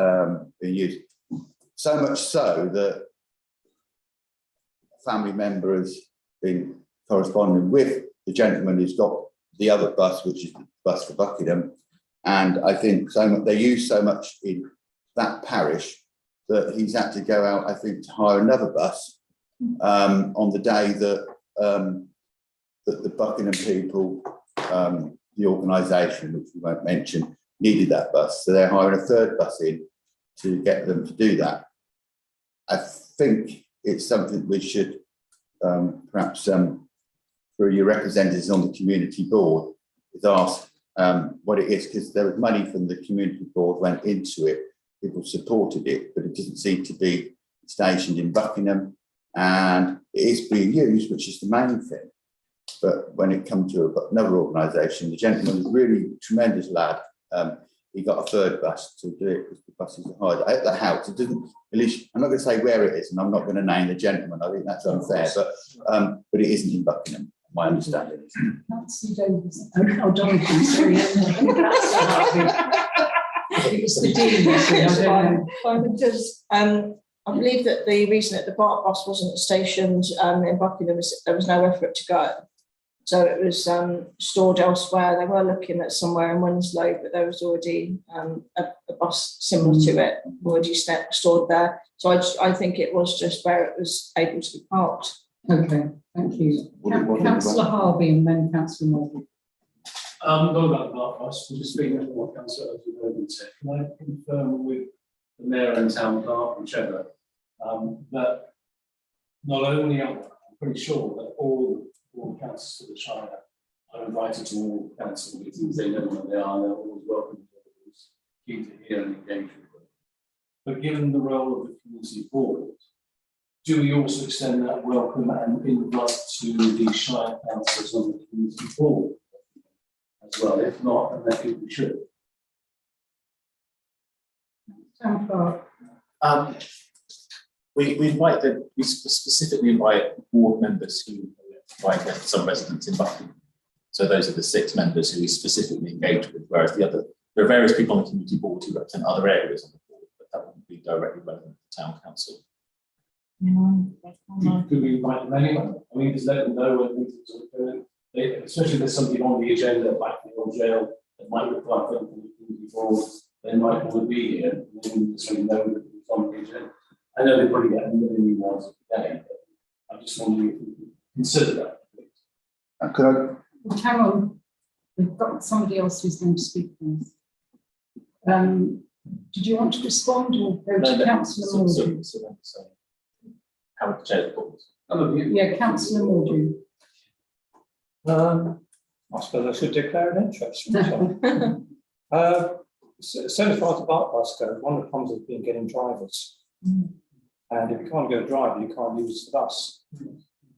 S5: being used so much so that a family member has been corresponding with the gentleman who's got the other bus, which is the bus for Buckingham, and I think so much, they use so much in that parish that he's had to go out, I think, to hire another bus on the day that that the Buckingham people, the organisation, which we won't mention, needed that bus. So they're hiring a third bus in to get them to do that. I think it's something we should perhaps through your representatives on the community board is ask what it is, because there was money from the community board went into it. People supported it, but it doesn't seem to be stationed in Buckingham, and it is being used, which is the main thing. But when it comes to another organisation, the gentleman was really a tremendous lad. He got a third bus to do it because the buses are hired at the house. It doesn't, at least, I'm not going to say where it is, and I'm not going to name the gentleman. I think that's unfair, but it isn't in Buckingham. My understanding is.
S4: Nancy Davis. Oh, Jonathan, sorry. It's the dean, I don't know.
S7: I believe that the reason that the BART bus wasn't stationed in Buckingham was there was nowhere for it to go. So it was stored elsewhere. They were looking at somewhere in Winslow, but there was already a bus similar to it already stored there. So I think it was just where it was able to be parked.
S4: Okay, thank you. Councillor Harvey and then Councillor Morgan.
S2: Not about the BART bus, we're just speaking of what Councillor Morgan said. Can I confirm with the Mayor and Town Clerk, whichever, that not only I'm pretty sure that all councils of the Shire are invited to all council meetings, they know where they are, they're always welcome, always keen to hear and engage with them. But given the role of the community board, do we also extend that welcome and invite to the Shire councillors on the community board as well? If not, then I think we should.
S4: Town Clerk.
S10: We specifically invite board members who invite some residents in Buckingham. So those are the 6 members who we specifically engage with, whereas there are various people on the community board who represent other areas on the board, but that wouldn't be directly relevant to the town council.
S2: Could we invite them anyway? I mean, just let them know when meetings are going. Especially if there's something on the agenda, like the old jail, that might require them from the community board, they might want to be here, and then just so you know that it's on the agenda. I know they probably get a million new ones a day, but I'm just wondering if we could consider that.
S5: Could I?
S4: Well, hang on, we've got somebody else who's going to speak for us. Did you want to respond or go to Councillor Mordew?
S10: How would the chair report?
S4: Yeah, Councillor Mordew.
S12: I suppose I should declare an interest. So far as the BART bus goes, one of the problems has been getting drivers. And if you can't get a driver, you can't use the bus.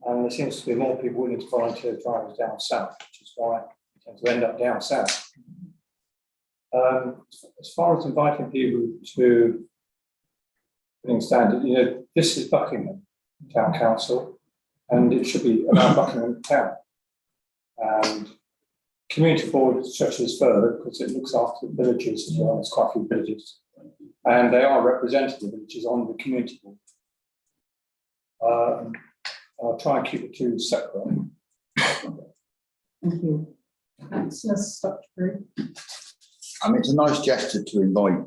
S12: And there seems to be more people willing to volunteer drivers down south, which is why it tend to end up down south. As far as inviting people to putting standard, you know, this is Buckingham Town Council, and it should be about Buckingham Town. And community board stretches further because it looks after the villages as well. There's quite a few villages, and they are representative villages on the community board. I'll try and keep the two separate.
S4: Thank you. Councillor Stutchbury.
S5: I mean, it's a nice gesture to invite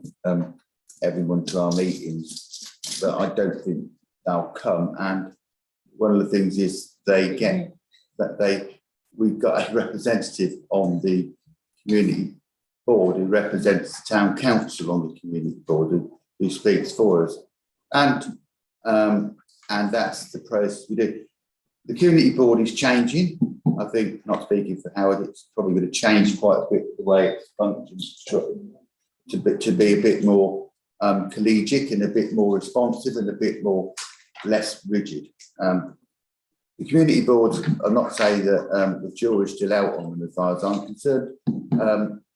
S5: everyone to our meetings, but I don't think they'll come. And one of the things is they get that we've got a representative on the community board who represents the town council on the community board who speaks for us. And that's the process we do. The community board is changing. I think, not speaking for Howard, it's probably going to change quite a bit the way it functions to be a bit more collegiate and a bit more responsive and a bit more less rigid. The community boards, I'm not saying that the jury's still out on them as far as I'm concerned,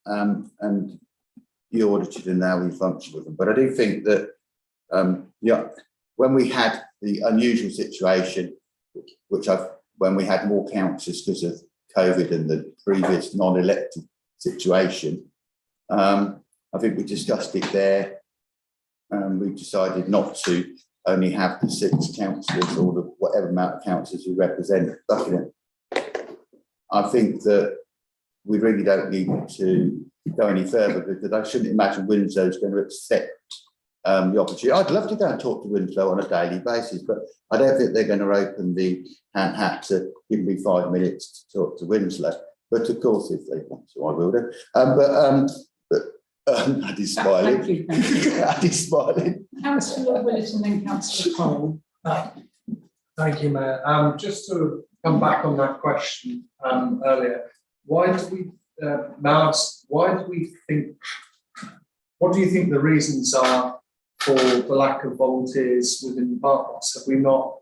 S5: and you audited and now we function with them. But I do think that when we had the unusual situation, when we had more councillors because of COVID and the previous non-elected situation, I think we discussed it there. We decided not to only have the 6 councillors or the whatever amount of councillors who represent Buckingham. I think that we really don't need to go any further because I shouldn't imagine Winslow is going to accept the opportunity. I'd love to go and talk to Winslow on a daily basis, but I don't think they're going to open the hat to give me 5 minutes to talk to Winslow. But of course, if they want to, I will do. Addy's smiling.
S4: Thank you.
S5: Addy's smiling.
S4: Councillor Willett and then Councillor Cole.
S13: Thank you, Mayor. Just to come back on that question earlier, what do you think the reasons are for the lack of volunteers within the departments? Have we not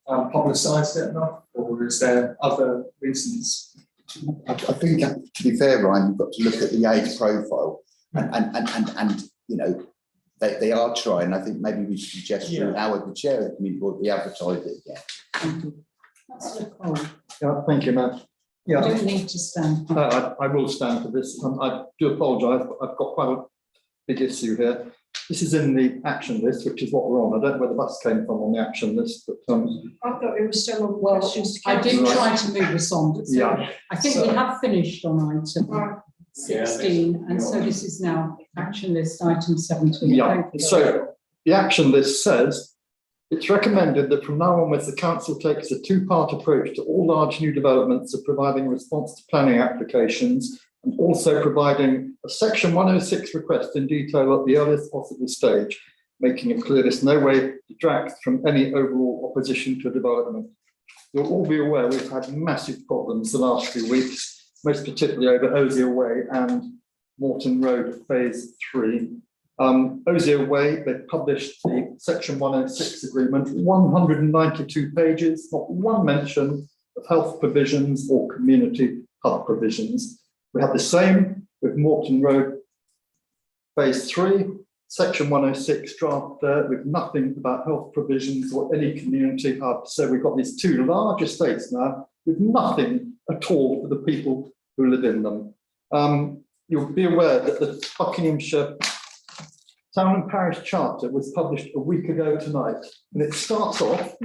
S13: publicised it enough, or is there other reasons?
S5: I think, to be fair, Ryan, you've got to look at the age profile, and you know, they are trying. I think maybe we should suggest through Howard, the chair of the community board, we advertise it again.
S4: Thank you. Councillor Cole.
S11: Yeah, thank you, Matt.
S4: You don't need to stand.
S11: No, I will stand for this. I do apologise, but I've got quite a big issue here. This is in the action list, which is what we're on. I don't know where the bus came from on the action list, but
S9: I thought it was still on
S4: well,
S9: questions to
S4: I did
S9: council.
S4: try to move us on, but so
S11: yeah.
S4: I think we have finished on item 16, and so
S11: yeah.
S4: this is now action list item 17.
S11: Yeah.
S4: Thank you.
S11: So the action list says it's recommended that from now onwards the council takes a 2-part approach to all large new developments of providing a response to planning applications and also providing a section 106 request in detail at the earliest possible stage, making it clear this no way detracts from any overall opposition to development. You'll all be aware we've had massive problems the last few weeks, most particularly over Osier Way and Morton Road Phase 3. Osier Way, they published the section 106 agreement, 192 pages, not one mention of health provisions or community hub provisions. We have the same with Morton Road Phase 3, section 106 draft there with nothing about health provisions or any community hub. So we've got these 2 large estates now with nothing at all for the people who live in them. You'll be aware that the Buckinghamshire Town and Parish Charter was published a week ago tonight, and it starts off,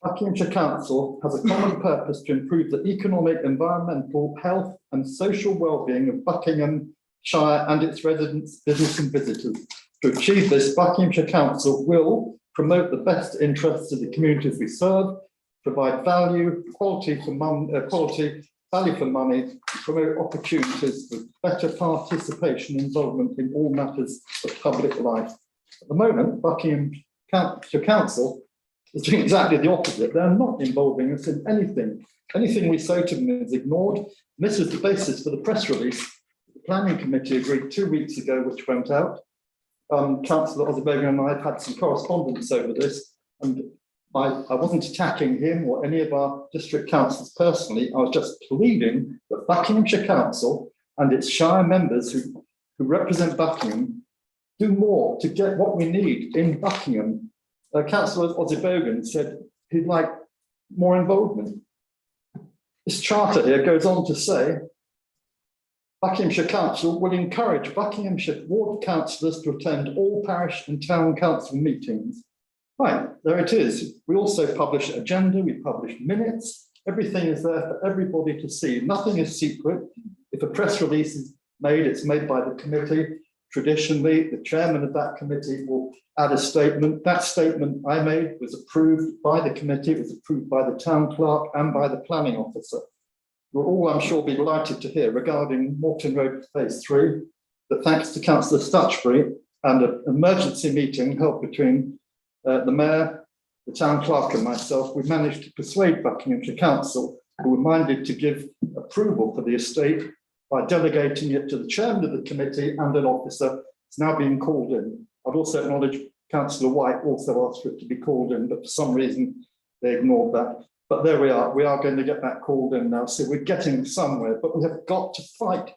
S11: Buckinghamshire Council has a common purpose to improve the economic, environmental, health and social well-being of Buckinghamshire and its residents, business and visitors. To achieve this, Buckinghamshire Council will promote the best interests of the communities we serve, provide value, value for money, promote opportunities with better participation and involvement in all matters of public life. At the moment, Buckinghamshire Council is doing exactly the opposite. They're not involving us in anything. Anything we say to them is ignored. And this is the basis for the press release the Planning Committee agreed 2 weeks ago, which went out. Councillor Osborne and I have had some correspondence over this, and I wasn't attacking him or any of our district councillors personally. I was just pleading that Buckinghamshire Council and its shire members who represent Buckingham do more to get what we need in Buckingham. Councillor Ozzy said he'd like more involvement. This charter here goes on to say Buckinghamshire Council will encourage Buckinghamshire ward councillors to attend all parish and town council meetings. Right, there it is. We also publish agenda, we publish minutes. Everything is there for everybody to see. Nothing is secret. If a press release is made, it's made by the committee. Traditionally, the chairman of that committee will add a statement. That statement I made was approved by the committee, it was approved by the town clerk and by the planning officer. You'll all, I'm sure, be delighted to hear regarding Morton Road Phase 3, that thanks to Councillor Stutchbury and an emergency meeting held between the mayor, the town clerk and myself, we managed to persuade Buckinghamshire Council, who were minded to give approval for the estate by delegating it to the chairman of the committee and an officer. It's now being called in. I'd also acknowledge Councillor White also asked for it to be called in, but for some reason they ignored that. But there we are going to get that called in now. So we're getting somewhere, but we have got to fight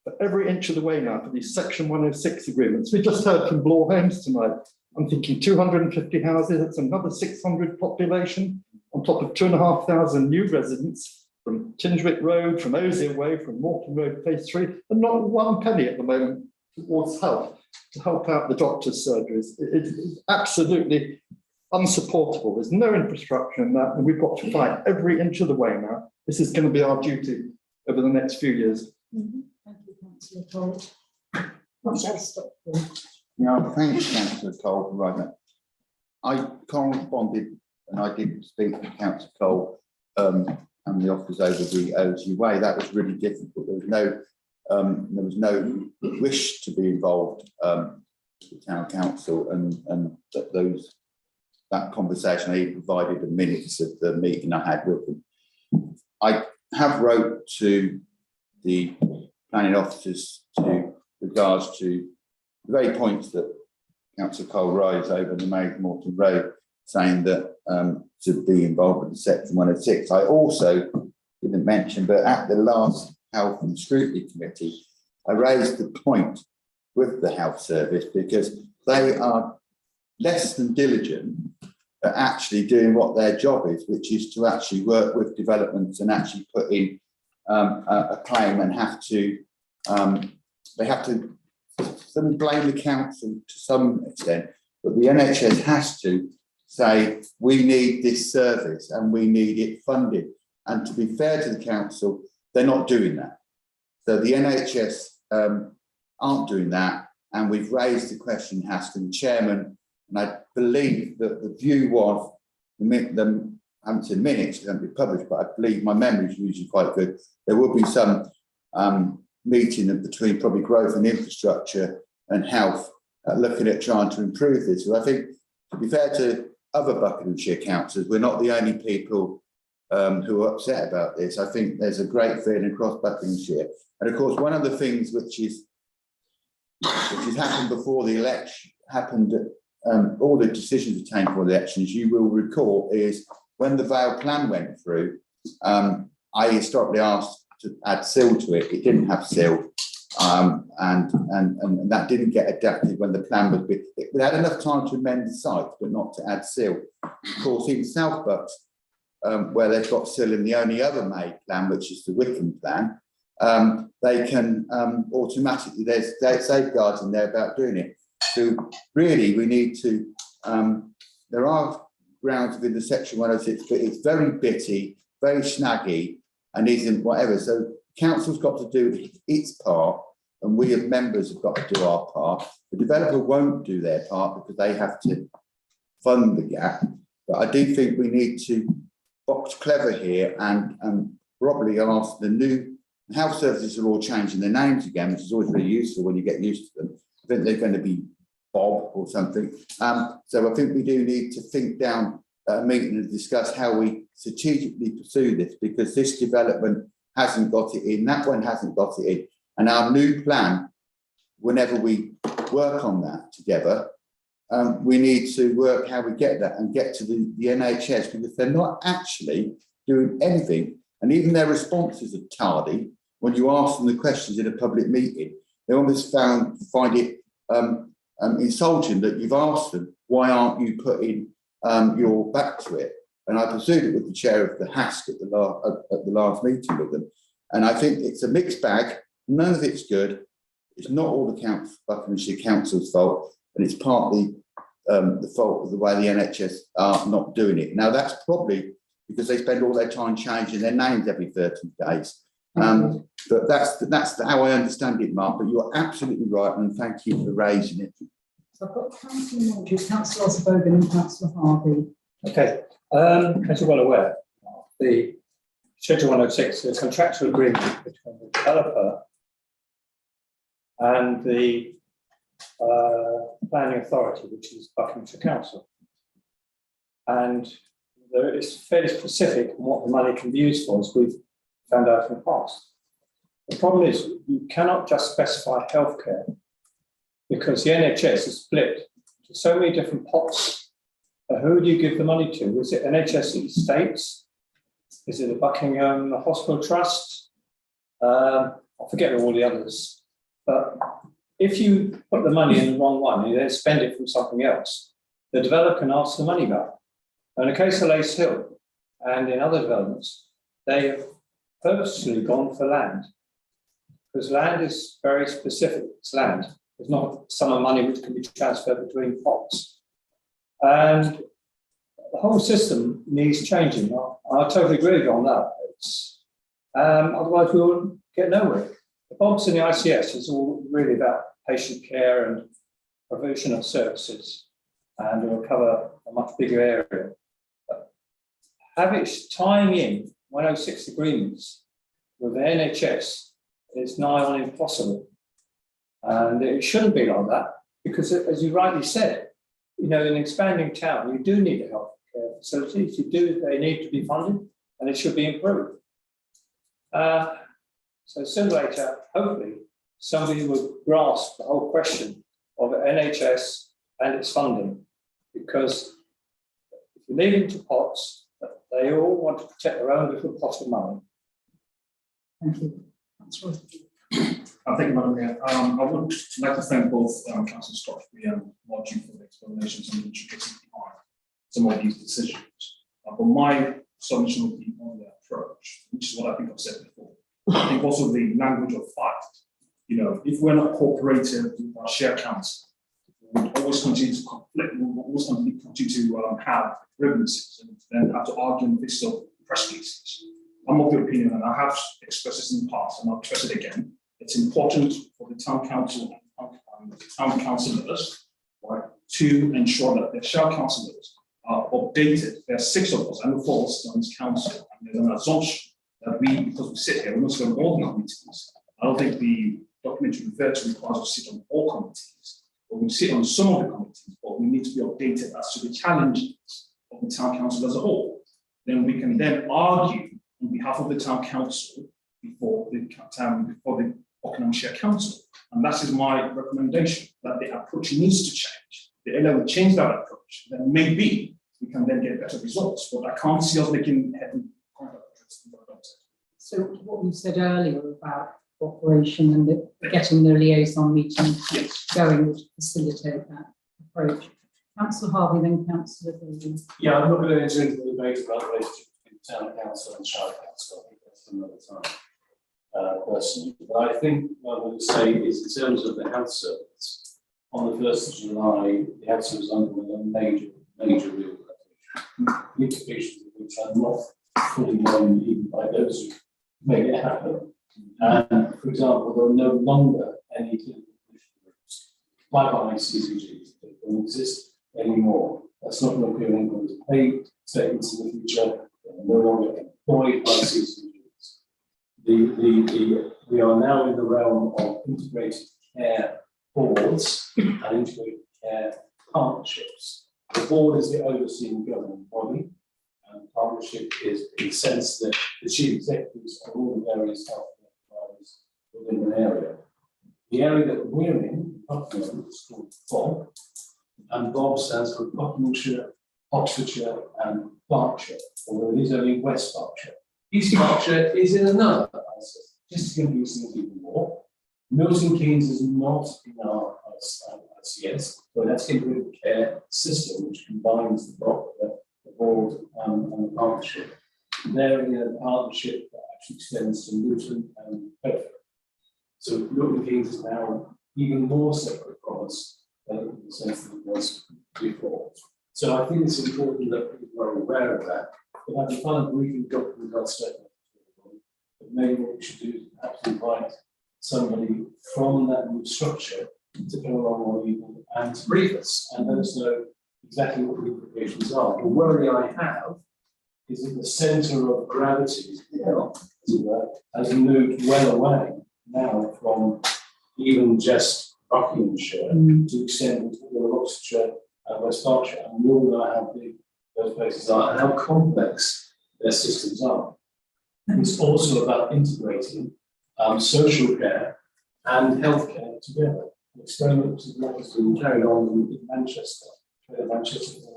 S11: for every inch of the way now for these Section 106 agreements. We just heard from Bloor Homes tonight. I'm thinking 250 houses, that's another 600 population on top of 2,500 new residents from Tinswick Road, from Osier Way, from Morton Road Phase 3, and not one penny at the moment towards health, to help out the doctors' surgeries. It's absolutely unsupportable. There's no infrastructure in that, and we've got to fight every inch of the way now. This is going to be our duty over the next few years.
S4: Thank you, Councillor Cole.
S5: No, thanks, Councillor Cole, for writing that. I corresponded and I did speak to Councillor Cole and the officers over the OG way. That was really difficult. There was no wish to be involved with the town council, and that conversation. I even provided the minutes of the meeting I had with them. I have wrote to the planning officers to regards to the very points that Councillor Cole raised over the Morton Road, saying that to be involved with the Section 106. I also didn't mention, but at the last Health and Scrutiny Committee, I raised the point with the Health Service because they are less than diligent at actually doing what their job is, which is to actually work with developments and actually put in a claim and they have to blame the council to some extent, but the NHS has to say, we need this service and we need it funded. And to be fair to the council, they're not doing that. So the NHS aren't doing that. And we've raised the question, Haston chairman, and I believe that the view was, I haven't seen minutes, they haven't been published, but I believe my memory is usually quite good. There will be some meeting between probably growth and infrastructure and health, looking at trying to improve this. So I think, to be fair to other Buckinghamshire councillors, we're not the only people who are upset about this. I think there's a great feeling across Buckinghamshire. And of course, one of the things which has happened before the election, all the decisions were taken before the elections, you will recall, is when the Vale plan went through, I historically asked to add seal to it. It didn't have seal, and that didn't get adapted when the plan was. It had enough time to amend the site, but not to add seal. Of course, in South Bucks, where they've got seal in the only other made plan, which is the Wickham plan, they can automatically. There's safeguards in there about doing it. So really, we need to. There are grounds within the Section 106, but it's very bitty, very snaggy, and isn't whatever. So council's got to do its part, and we as members have got to do our part. The developer won't do their part because they have to fund the gap. But I do think we need to box clever here and probably ask the new health services are all changing their names again, which is always really useful when you get used to them. I think they're going to be Bob or something. So I think we do need to think down at a meeting and discuss how we strategically pursue this, because this development hasn't got it in, that one hasn't got it in. And our new plan, whenever we work on that together, we need to work how we get that and get to the NHS, because they're not actually doing anything. And even their responses are tardy. When you ask them the questions in a public meeting, they almost find it insulting that you've asked them, why aren't you putting your back to it? And I pursued it with the chair of the HASC at the last meeting with them. And I think it's a mixed bag. None of it's good. It's not all the Buckinghamshire Council's fault, and it's partly the fault of the way the NHS are not doing it. Now, that's probably because they spend all their time changing their names every 30 days. But that's how I understand it, Mark. But you're absolutely right, and thank you for raising it.
S4: So I've got Councillor Mildred, Councillor Osborne and Councillor Harvey.
S12: Okay, as you're well aware, the Schedule 106 is a contractual agreement between the developer and the planning authority, which is Buckinghamshire Council. And there is fairly specific on what the money can be used for, as we've found out in the past. The problem is you cannot just specify healthcare, because the NHS is split to so many different pots. Who do you give the money to? Is it NHS estates? Is it the Buckingham Hospital Trust? I forget all the others. But if you put the money in the wrong one and you then spend it from something else, the developer can ask the money back. In the case of Lace Hill and in other developments, they have purposely gone for land, because land is very specific. It's land. There's not sum of money which can be transferred between pots. And the whole system needs changing. I totally agree with you on that. Otherwise, we will get nowhere. The box in the ICS is all really about patient care and provision of services, and it will cover a much bigger area. But have it tying in 106 agreements with the NHS is nigh on impossible. And it shouldn't be like that, because as you rightly said, you know, in an expanding town, you do need a healthcare facilities. They need to be funded, and it should be improved. So sooner or later, hopefully, somebody would grasp the whole question of NHS and its funding, because if you leave it to pots, they all want to protect their own little pot of money.
S4: Thank you. That's right.
S15: Thank you, Madam Mayor. I would like to thank both Councillor Stotbury and Margie for the explanations and the intricacies behind some of these decisions. But my submission would be on the approach, which is what I think I've said before. I think also the language of fact. You know, if we're not cooperative with our share council, we would always continue to conflict, we will always continue to have grievances and then have to argue in the face of press cases. I'm of the opinion, and I have expressed this in the past, and I'll express it again. It's important for the town council and the town councillors, right, to ensure that the share councillors are updated. There are 6 of us and 4 of us on this council, and there's an assumption that because we sit here, we must go on all the committees. I don't think the document you refer to requires us to sit on all committees, but we sit on some of the committees, but we need to be updated as to the challenges of the town council as a whole. Then we can then argue on behalf of the town council before the Buckinghamshire Council. And that is my recommendation, that the approach needs to change. The earlier we change that approach, then maybe we can then get better results. But I can't see us making heavy conduct.
S4: So what you said earlier about cooperation and getting the liaison meeting going would facilitate that approach. Councillor Harvey, then Councillor Daly.
S2: Yeah, I'm not going to enter into the debate about the relationship between town council and shire council. I think that's another time, personally. But I think what I would say is, in terms of the health service, on the 1st of July, the health service underwent a major reorganisation, implications of which are not fully known even by those who made it happen. And for example, there are no longer any clinical condition groups like ICCGs that don't exist anymore. That's not going to appear in anyone's paid statements in the future. They're no longer employed by CCGs. We are now in the realm of integrated care boards and integrated care partnerships. The board is the overseeing governing body, and partnership is in the sense that the chief executives are all the various healthcare providers within an area. The area that we're in, Buckingham, is called FOG, and Bob stands for Buckinghamshire, Oxfordshire and Berkshire, although it is only West Berkshire. East Berkshire is in another ICS, just to confuse things even more. Milton Keynes is not in our ICS, but that's integrated care system, which combines the board and the partnership. They're in a partnership that actually extends to Luton and Bedford. So Milton Keynes is now even more separate from us in the sense that it was before. So I think it's important that people are aware of that. But I can find a briefing document on statement. But maybe what we should do is perhaps invite somebody from that new structure to come along on evening and to brief us and let us know exactly what the implications are. The worry I have is that the centre of gravity, as it were, has moved well away now from even just Buckinghamshire to extend into all of Oxfordshire and West Berkshire, and we all know how big those places are and how complex their systems are. And it's also about integrating social care and healthcare together. An experiment which has been carried on in Manchester, for the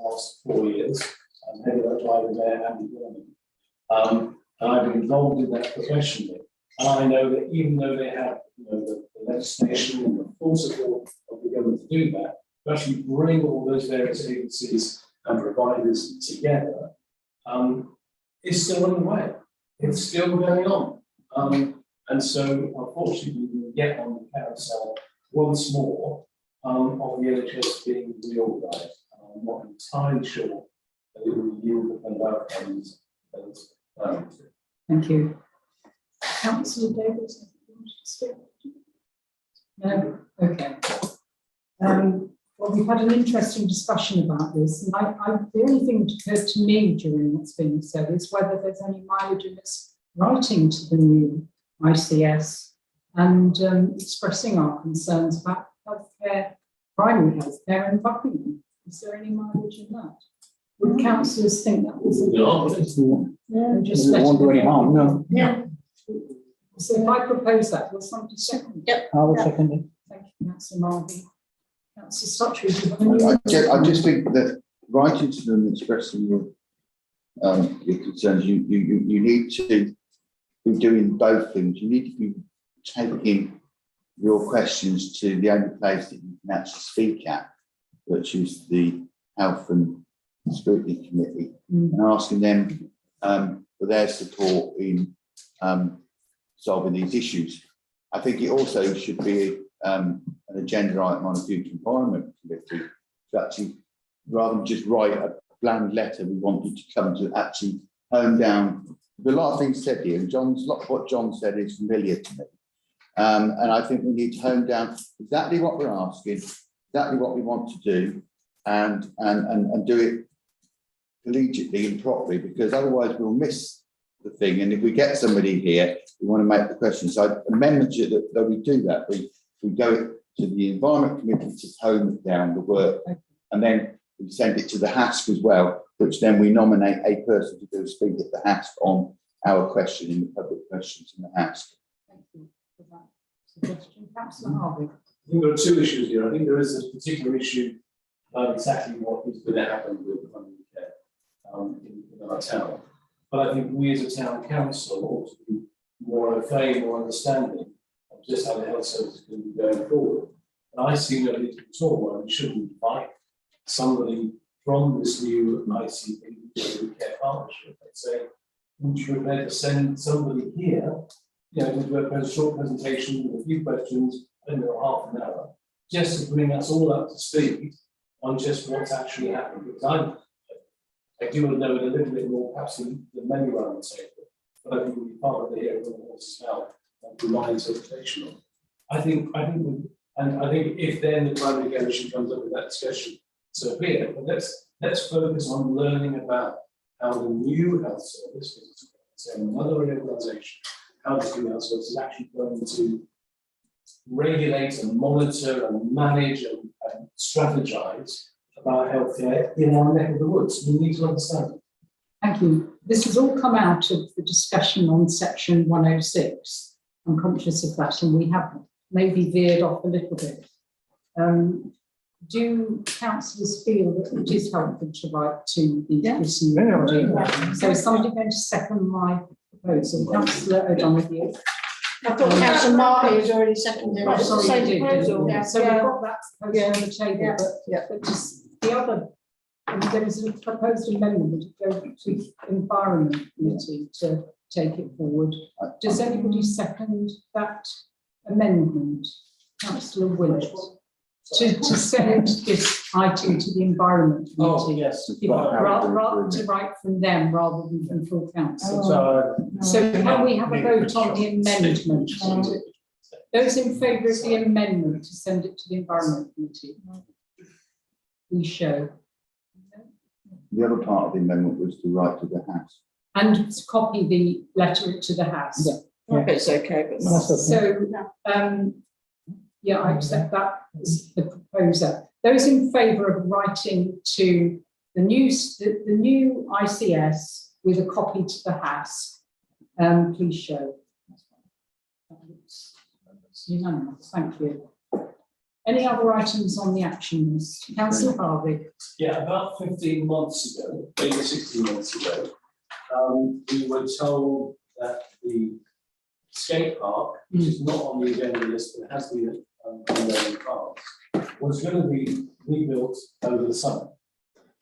S2: last 4 years, and headed up by the Mayor Andy Burnham. And I've been involved in that professionally. And I know that even though they have the legislation and the full support of the government to do that, to actually bring all those various agencies and providers together is still underway. It's still going on. And so, unfortunately, we get on the carousel once more of the NHS being reorganised. I'm not entirely sure that it will yield the kind of outcomes that it's planned to.
S4: Thank you. Councillor Davis? No? Okay. Well, we've had an interesting discussion about this, and the only thing that occurred to me during what's been said is whether there's any mileage in this writing to the new ICS and expressing our concerns about healthcare, primary healthcare in Buckingham. Is there any mileage in that? Would councillors think that was a just won't do any harm, no. Yeah. So if I propose that, will somebody second?
S7: Yep.
S11: I will second it.
S4: Thank you, Councillor Marvey. Councillor Stottery.
S5: I just think that writing to them, expressing your concerns, you need to be doing both things. You need to be taking your questions to the only place that you can actually speak at, which is the Health and Scrutiny Committee, and asking them for their support in solving these issues. I think it also should be an agenda item on a future environment committee to actually, rather than just write a bland letter, we want you to come to actually hone down. There's a lot of things said here, and what John said is familiar to me. And I think we need to hone down exactly what we're asking, exactly what we want to do, and do it collegiately and properly, because otherwise we'll miss the thing. And if we get somebody here, we want to make the question. So I amend that we do that. We go to the Environment Committee to hone down the work, and then we send it to the HASC as well, which then we nominate a person to do a speak at the HASC on our question in the public questions in the HASC.
S4: Thank you for that suggestion. Councillor Harvey.
S2: I think there are two issues here. I think there is a particular issue about exactly what is going to happen with primary care in our town. But I think we as a town council ought to be more afraid, more understanding of just how the health service is going to be going forward. And I see no reason at all why we shouldn't invite somebody from this new ICP care partnership. I'd say, would you prepare to send somebody here, to do a short presentation with a few questions, I don't know, half an hour, just to bring us all up to speed on just what's actually happening. Because I do want to know it a little bit more, perhaps than many around the table, but I think we'll be part of the hearing on the horse's mouth and do my interpretation of it. I think if then the primary care issue comes up with that discussion, so be it. But let's focus on learning about how the new health service, say another organisation, how this new health service is actually going to regulate and monitor and manage and strategize about healthcare in our neck of the woods. We need to understand it.
S4: Thank you. This has all come out of the discussion on section 106. I'm conscious of that, and we have maybe veered off a little bit. do councillors feel that it is helpful to write to the listening
S6: Yeah,
S4: body?
S6: yeah.
S4: So is somebody going to second my proposal? Councillor O'Donoghue.
S9: I thought Councillor Marley has already seconded.
S4: Oh,
S9: it.
S4: sorry,
S9: Same
S4: you did,
S9: proposal.
S4: didn't you? So we've got that proposal on the table,
S7: Yeah.
S4: but just the other, and there is a proposed amendment to go to Environment Committee to take it forward. Does anybody second that amendment? Councillor Willett, to send this item to the Environment
S2: Oh,
S4: Committee?
S2: yes.
S4: Rather to write from them rather than from full council.
S2: So,
S4: So can we have a vote on the amendment? Those in favour of the amendment to send it to the Environment Committee? Please show.
S5: The other part of the amendment was to write to the House.
S4: And to copy the letter to the House.
S7: If it's okay, but not.
S4: So, yeah, I accept that as the proposer. Those in favour of writing to the new ICS with a copy to the House, please show. It's unanimous, thank you. Any other items on the action list? Councillor Harvey.
S2: yeah, about 15 months ago, maybe 16 months ago, we were told that the skate park, which is not on the agenda list, but has been on the cards, was going to be rebuilt over the summer.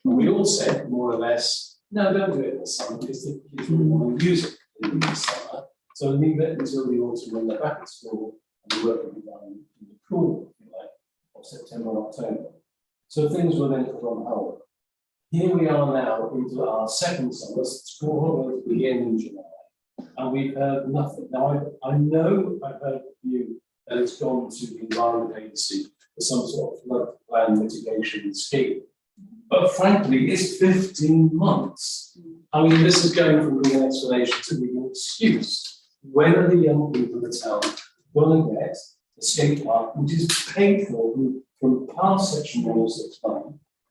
S2: And we all said, more or less, no, don't do it in the summer because the kids will want to use it in the summer. So leave it until the autumn when they're back at school and the work will be done in the cool, if you like, of September or October. So things were then put on hold. Here we are now into our second summer, school holidays begin in July, and we've heard nothing. Now, I know I've heard from you that it's gone to the Environment Agency for some sort of flood plan mitigation scheme. But frankly, it's 15 months. I mean, this is going from being an explanation to being an excuse. When are the young people in the town going to get a skate park, which is paid for from past section 106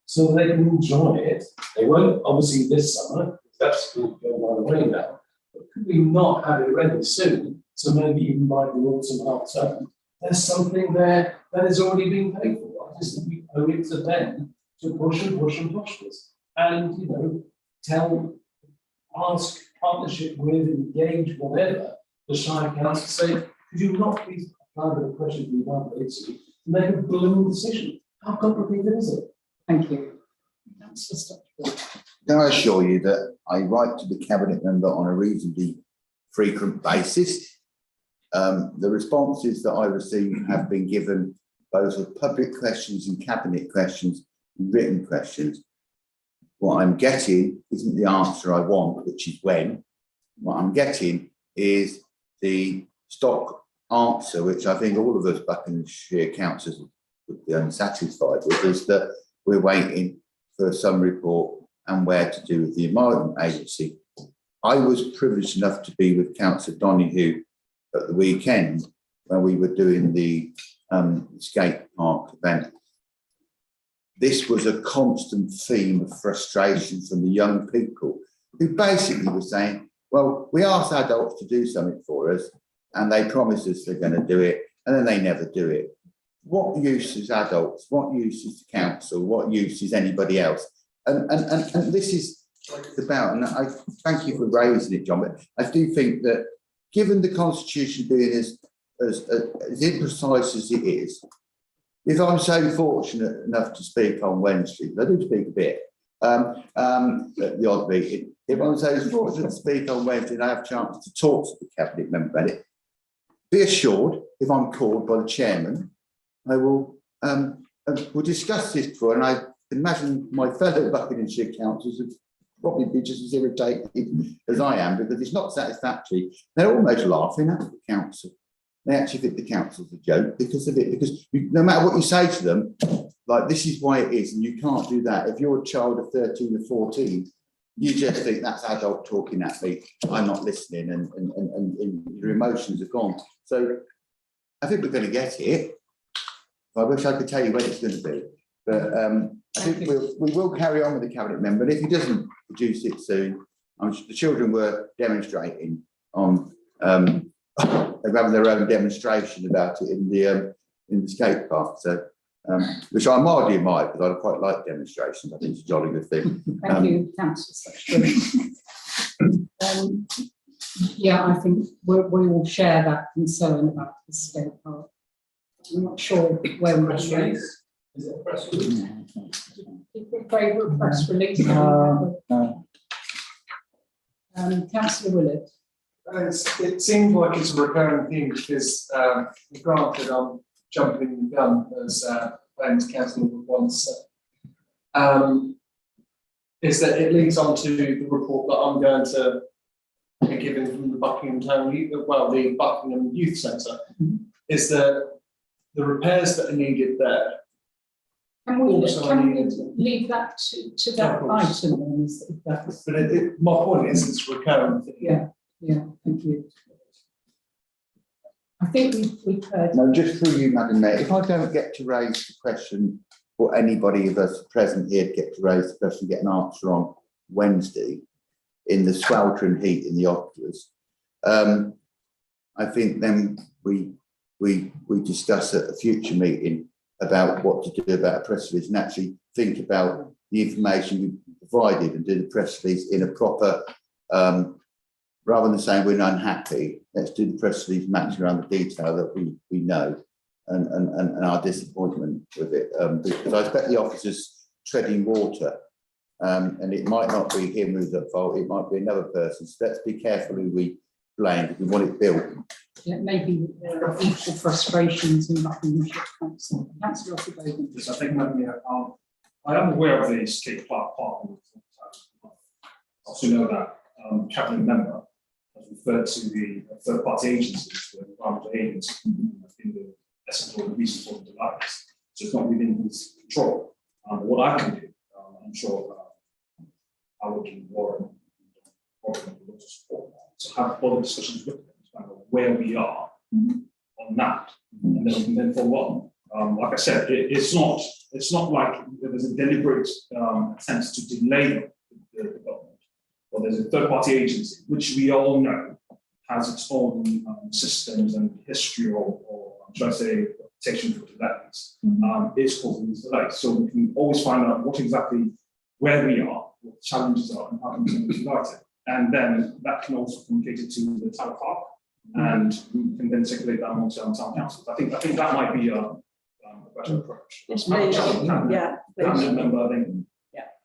S2: so that they can enjoy it? They won't, obviously, this summer, that's going by the way now. But could we not have it ready soon? So maybe even by the autumn half term, there's something there that is already being paid for. I just think we owe it to them to push and push and push this. And, you know, ask, partnership with, engage, whatever, the Shire Council say, could you not please apply the pressure to the Environment Agency to make a blooming decision? How complicated is it?
S4: Thank you. That's just
S5: Can I assure you that I write to the cabinet member on a reasonably frequent basis? The responses that I receive have been given both of public questions and cabinet questions and written questions. What I'm getting isn't the answer I want, which is when. What I'm getting is the stock answer, which I think all of us Buckinghamshire councillors would be unsatisfied with, is that we're waiting for some report and where to do with the Environment Agency. I was privileged enough to be with Councillor Donoghue at the weekend when we were doing the skate park event. This was a constant theme of frustration from the young people who basically were saying, well, we asked adults to do something for us and they promised us they're going to do it and then they never do it. What use is adults? What use is the council? What use is anybody else? And this is what it's about. And I thank you for raising it, John, but I do think that given the Constitution being as imprecise as it is, if I'm so fortunate enough to speak on Wednesday, I do speak a bit, the odd meeting, if I'm so fortunate to speak on Wednesday and I have a chance to talk to the cabinet member about it, be assured, if I'm called by the chairman, I will we'll discuss this before, and I imagine my fellow Buckinghamshire councillors would probably be just as irritated as I am because it's not satisfactory. They're almost laughing at the council. They actually think the council's a joke because of it. Because no matter what you say to them, like this is why it is, and you can't do that. If you're a child of 13 or 14, you just think that's adult talking at me. I'm not listening, and your emotions are gone. So I think we're going to get it. I wish I could tell you when it's going to be, but I think we will carry on with the cabinet member. And if he doesn't produce it soon, the children were demonstrating on. They're having their own demonstration about it in the skate park. So which I mildly admire because I quite like demonstrations. I think it's a jolly good thing.
S4: Thank you, Councillor. Yeah, I think we all share that concern about the skate park. I'm not sure where we're
S8: Press
S4: going.
S8: release? Is it a press release?
S4: Favourite press release?
S5: No.
S4: Councillor Willett.
S13: It seems like it's a recurring theme because, granted, I'm jumping the gun as Baines Council once said, is that it leads on to the report that I'm going to be given from the Buckingham the Buckingham Youth Centre, is that the repairs that are needed there.
S4: Can we
S13: Also needed.
S4: leave that to that item then? If that's,
S13: But my point is, it's a recurring thing.
S4: yeah, thank you. I think we've heard.
S5: No, just through you, Madam Mayor, if I don't get to raise the question, or anybody of us present here get to raise the question, get an answer on Wednesday in the sweltering heat in the operas, I think then we discuss at a future meeting about what to do about a press release and actually think about the information we provided and do the press release in a proper, rather than saying we're unhappy, let's do the press release matching around the detail that we know and our disappointment with it. Because I expect the officers treading water, and it might not be him who's at fault, it might be another person. So let's be careful who we blame if we want it built.
S4: Yeah, maybe there are equal frustrations in Buckinghamshire Council. Councillor Osborne.
S15: Yes, I think, Madam Mayor, I am aware of the skate park. I also know that cabinet member has referred to the third-party agencies, the environmental agents, in the essence of the reason for the delays. So it's not within his control. What I can do, I'm sure I will do Warren will support that. So have other discussions with them to find out where we are on that, and then we can then follow on. Like I said, it's not like there's a deliberate attempt to delay the development, but there's a third-party agency which we all know has its own systems and history, or should I say, protection for delays. Is causing these delays, so we can always find out what exactly where we are, what the challenges are, and how can we mitigate it. And then that can also communicate it to the town park, and we can then circulate that amongst town councils. I think that might be a better approach.
S7: Yes, please. Yeah, please.
S15: Member then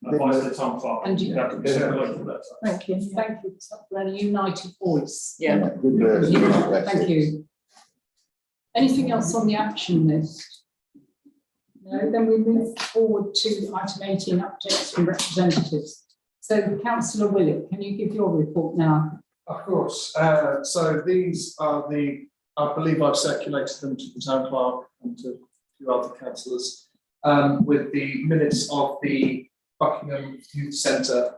S15: advise the town park.
S4: And you-
S15: that can be circulated better.
S4: Thank you. Thank you. We're a united voice.
S7: Yeah.
S4: Thank you. Anything else on the action list? No, then we move forward to item 18, updates from representatives. So Councillor Willett, can you give your report now?
S13: Of course. So these are I believe I've circulated them to the town clerk and to a few other councillors, with the minutes of the Buckingham Youth Centre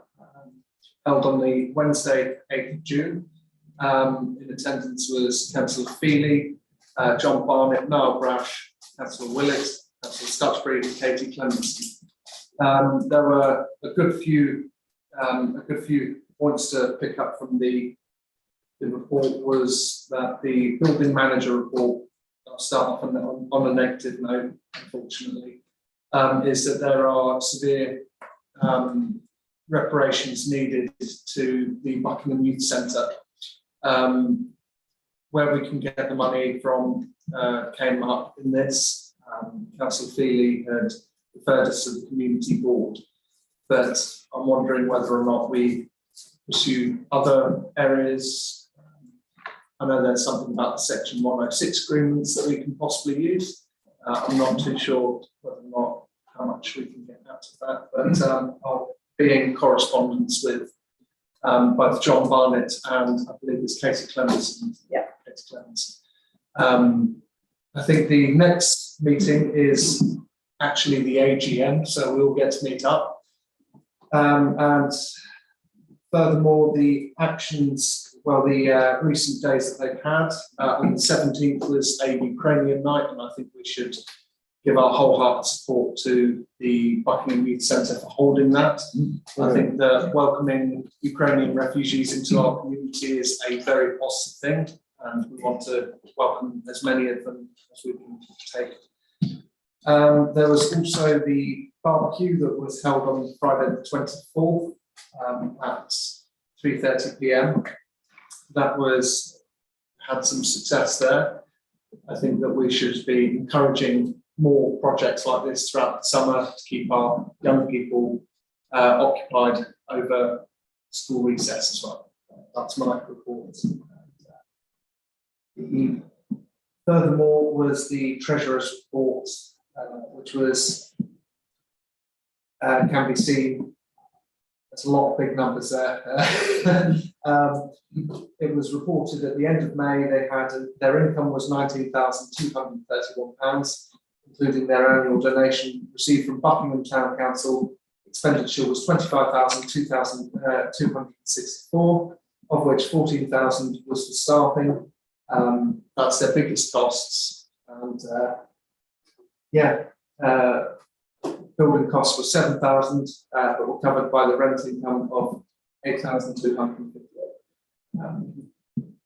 S13: held on the Wednesday, 8th of June. In attendance was Councillor Feely, John Barnett, Niall Brash, Councillor Willett, Councillor Stutchbury, and Katie Clements. There were a good few points to pick up from the report. Was that the building manager report, I'll start off on a negative note, unfortunately, is that there are severe reparations needed to the Buckingham Youth Centre. Where we can get the money from came up in this. Councillor Feely had referred us to the community board, but I'm wondering whether or not we pursue other areas. I know there's something about the Section 106 agreements that we can possibly use. I'm not too sure whether or not how much we can get out of that, but I'll be in correspondence with both John Barnett and I believe it's Katie Clements.
S7: Yeah.
S13: Katie Clements. I think the next meeting is actually the AGM, so we'll get to meet up. And furthermore, the actions, well, the recent days that they've had, on the 17th was a Ukrainian night, and I think we should give our wholehearted support to the Buckingham Youth Centre for holding that. I think that welcoming Ukrainian refugees into our community is a very positive thing, and we want to welcome as many of them as we can take. There was also the barbecue that was held on Friday the 24th at 3:30 p.m. That had some success there. I think that we should be encouraging more projects like this throughout the summer to keep our young people occupied over school recess as well. That's my report. Furthermore was the Treasurer's report, which was can be seen. There's a lot of big numbers there. It was reported at the end of May their income was £19,231, including their annual donation received from Buckingham Town Council. Expenditure was £25,264, of which £14,000 was for staffing. That's their biggest costs. And building costs were £7,000, but were covered by the rent income of £8,258.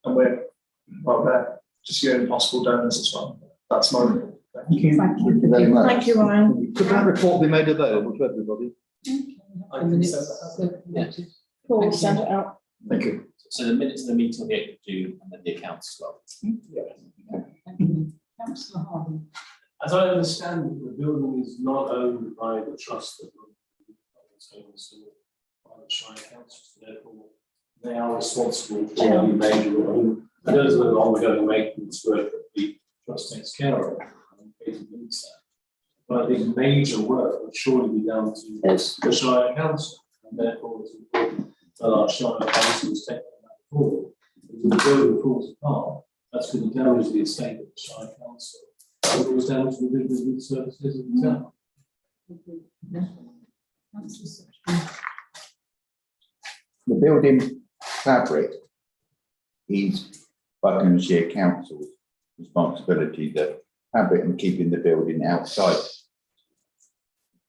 S13: And we're just your possible donors as well. That's my report.
S5: Thank you. Thank you very much.
S7: Thank you, Ryan.
S5: Could that report be made available to everybody?
S13: I can send that.
S7: Paul, send it out.
S5: Thank you.
S10: So the minutes of the meeting on the 8th of June and then the accounts as well.
S4: Councillor Harvey.
S2: As I understand it, the building is not owned by the trust that it's owned by the Shire Council, so therefore they are responsible for any major there is an ongoing maintenance work that the trust takes care of. But I think major work would surely be down to the Shire Council, and therefore it's important that our Shire Council is taking that forward. If the building falls apart, that's going to damage the estate of the Shire Council. It was down to the business services of the town.
S5: The building fabric is Buckinghamshire Council's responsibility, the fabric and keeping the building outside.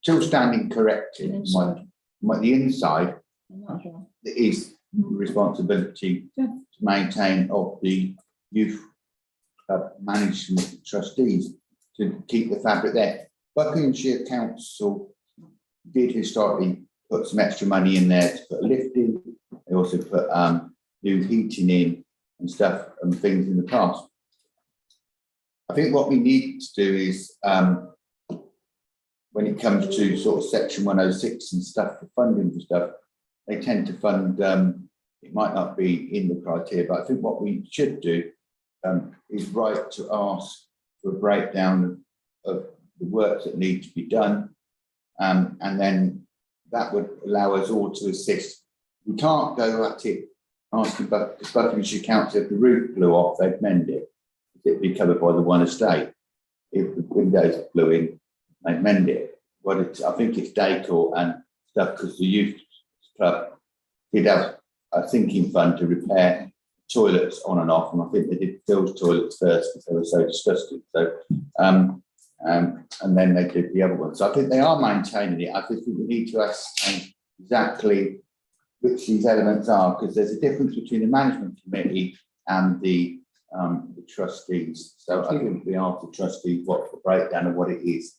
S5: Still standing corrected, the inside is responsibility to maintain of the youth management trustees to keep the fabric there. Buckinghamshire Council did historically put some extra money in there to put a lift in. They also put new heating in and stuff and things in the past. I think what we need to do is when it comes to sort of section 106 and stuff for funding for stuff, they tend to fund, it might not be in the criteria, but I think what we should do is right to ask for a breakdown of the work that need to be done, and then that would allow us all to assist. We can't go at it asking Buckinghamshire Council if the roof blew off, they'd mend it. It'd be covered by the one estate. If the windows blew in, they'd mend it. Well, I think it's decor and stuff because the youth club did have a sinking fund to repair toilets on and off, and I think they did Phil's toilets first because they were so disgusting. So, and then they did the other one. So I think they are maintaining it. I think we need to ascertain exactly which these elements are, because there's a difference between the management committee and the trustees. So I think we ask the trustees what's the breakdown of what it is.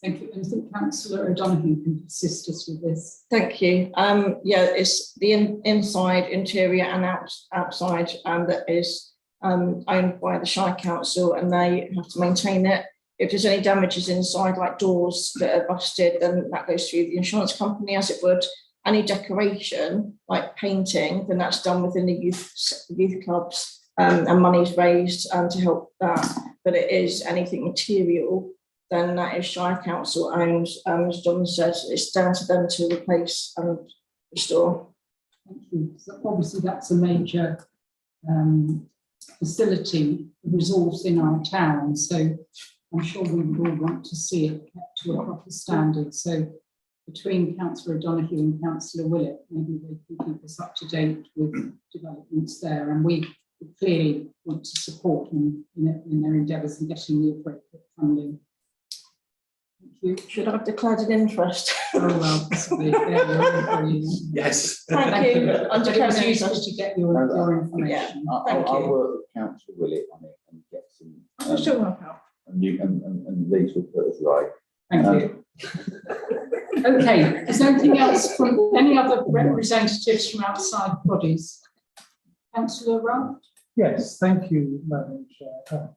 S4: Thank you. And I think Councillor O'Donoghue can assist us with this.
S7: Thank you. It's the inside, interior and outside, and that is owned by the Shire Council, and they have to maintain it. If there's any damages inside, like doors that are busted, then that goes through the insurance company as it would. Any decoration, like painting, then that's done within the youth clubs, and money's raised to help that. But it is anything material, then that is Shire Council owned. As John says, it's down to them to replace and restore.
S4: Thank you. So obviously, that's a major facility resource in our town. So I'm sure we would all want to see it kept to a proper standard. So between Councillor O'Donoghue and Councillor Willett, maybe they can keep us up to date with developments there. And we clearly want to support them in their endeavours in getting the appropriate funding. Thank you.
S7: Should I have declared an interest?
S4: Oh, well, possibly.
S10: Yes.
S7: Thank you.
S4: But it was useful to get your information.
S7: Yeah, thank
S5: I'll
S7: you.
S5: work with Councillor Willett on it and get some.
S7: I'm sure I'll help.
S5: and Lee's will put us right.
S4: Thank you. Okay, is there anything else from any other representatives from outside bodies? Councillor Rudd?
S12: Yes, thank you, Madam Chair.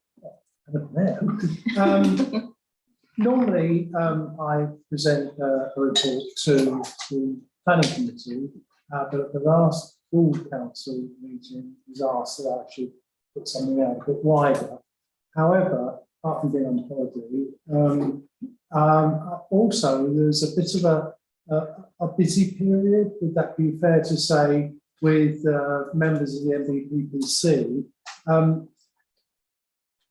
S12: Normally, I present a report to the planning committee, but at the last full council meeting, was asked that I should put something out a bit wider. However, apart from being on holiday, also there's a bit of a busy period. Would that be fair to say, with members of the MBPPC?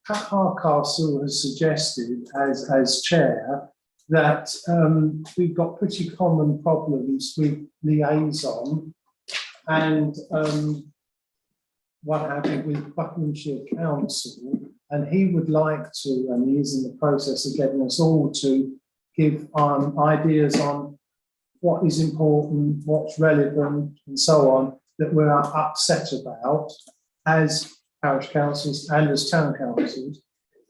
S12: Pat Hardcastle has suggested, as chair, that we've got pretty common problems with liaison and what happened with Buckinghamshire Council, and he would like to, and he is in the process of getting us all to give ideas on what is important, what's relevant, and so on, that we're upset about as parish councils and as town councils,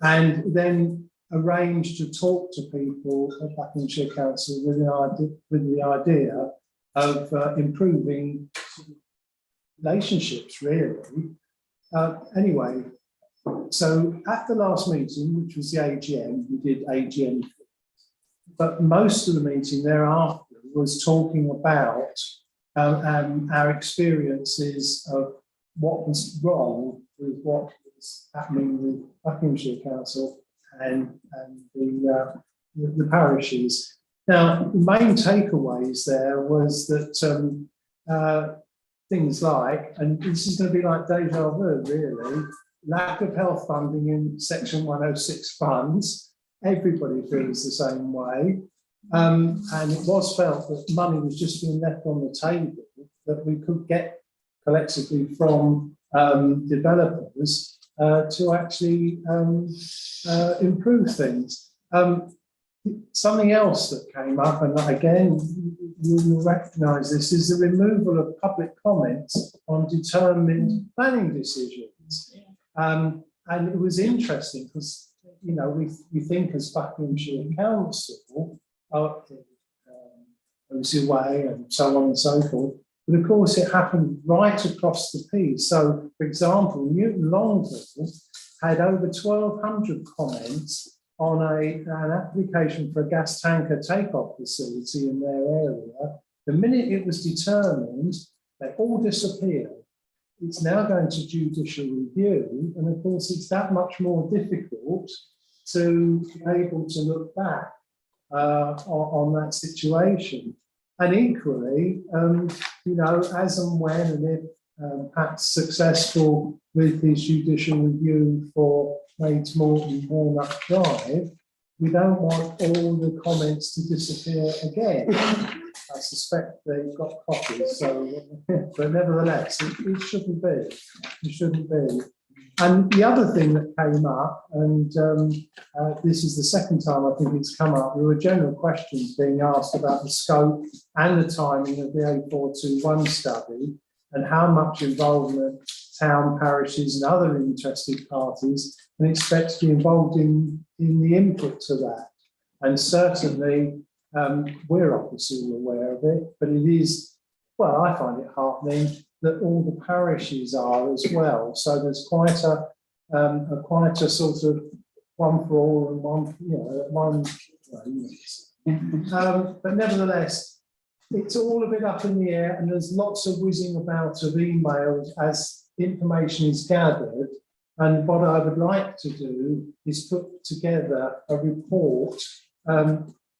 S12: and then arrange to talk to people at Buckinghamshire Council with the idea of improving relationships, really. Anyway, so at the last meeting, which was the AGM, we did AGM, but most of the meeting thereafter was talking about our experiences of what was wrong with what was happening with Buckinghamshire Council and the parishes. Now, the main takeaways there was that things like, and this is going to be like deja vu, really, lack of health funding in Section 106 funds. Everybody feels the same way. And it was felt that money was just being left on the table that we could get collectively from developers to actually improve things. Something else that came up, and again, you'll recognise this, is the removal of public comments on determined planning decisions. And it was interesting because, you know, we think as Buckinghamshire Council, Way and so on and so forth. But of course, it happened right across the piece. So, for example, Newton Longville had over 1,200 comments on an application for a gas tanker take-off facility in their area. The minute it was determined, they all disappeared. It's now going to judicial review, and of course, it's that much more difficult to be able to look back on that situation. And equally, you know, as and when and if Pat's successful with his judicial review for Maids Morton Walnut Drive, we don't want all the comments to disappear again. I suspect they've got copies, so but nevertheless, it shouldn't be. It shouldn't be. And the other thing that came up, and this is the second time I think it's come up, there were general questions being asked about the scope and the timing of the A421 study and how much involvement town, parishes and other interested parties can expect to be involved in the input to that. And certainly we're obviously aware of it, but it is, well, I find it heartening that all the parishes are as well. So there's quite a sort of one for all and one, you know, one. But nevertheless, it's all a bit up in the air, and there's lots of whizzing about of emails as information is gathered. And what I would like to do is put together a report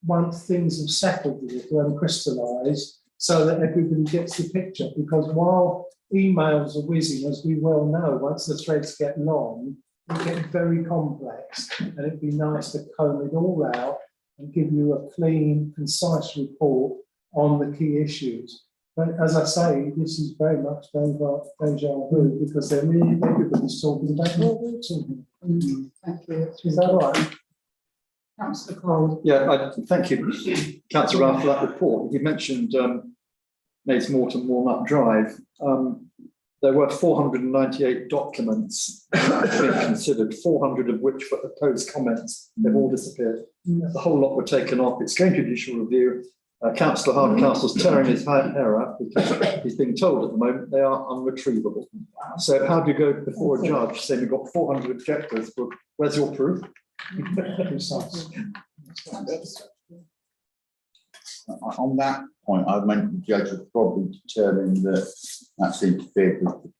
S12: once things have settled a little and crystallised, so that everybody gets the picture. Because while emails are whizzing, as we well know, once the threads get long, they get very complex, and it'd be nice to comb it all out and give you a clean, concise report on the key issues. But as I say, this is very much deja vu, because they're really, everybody's talking about what we're talking about.
S4: Thank you.
S12: Is that right?
S4: Councillor Cole.
S11: Yeah, thank you, Councillor Ralph, for that report. You mentioned Maids Morton Walnut Drive. there were 498 documents being considered, 400 of which were opposed comments. They've all disappeared. The whole lot were taken off. It's going to judicial review. Councillor Hardcastle's tearing his hair out because he's being told at the moment they are unretrievable. So how do you go before a judge saying you've got 400 objectors? Well, where's your proof?
S5: On that point, I meant the judge would probably determine that that's interfered with the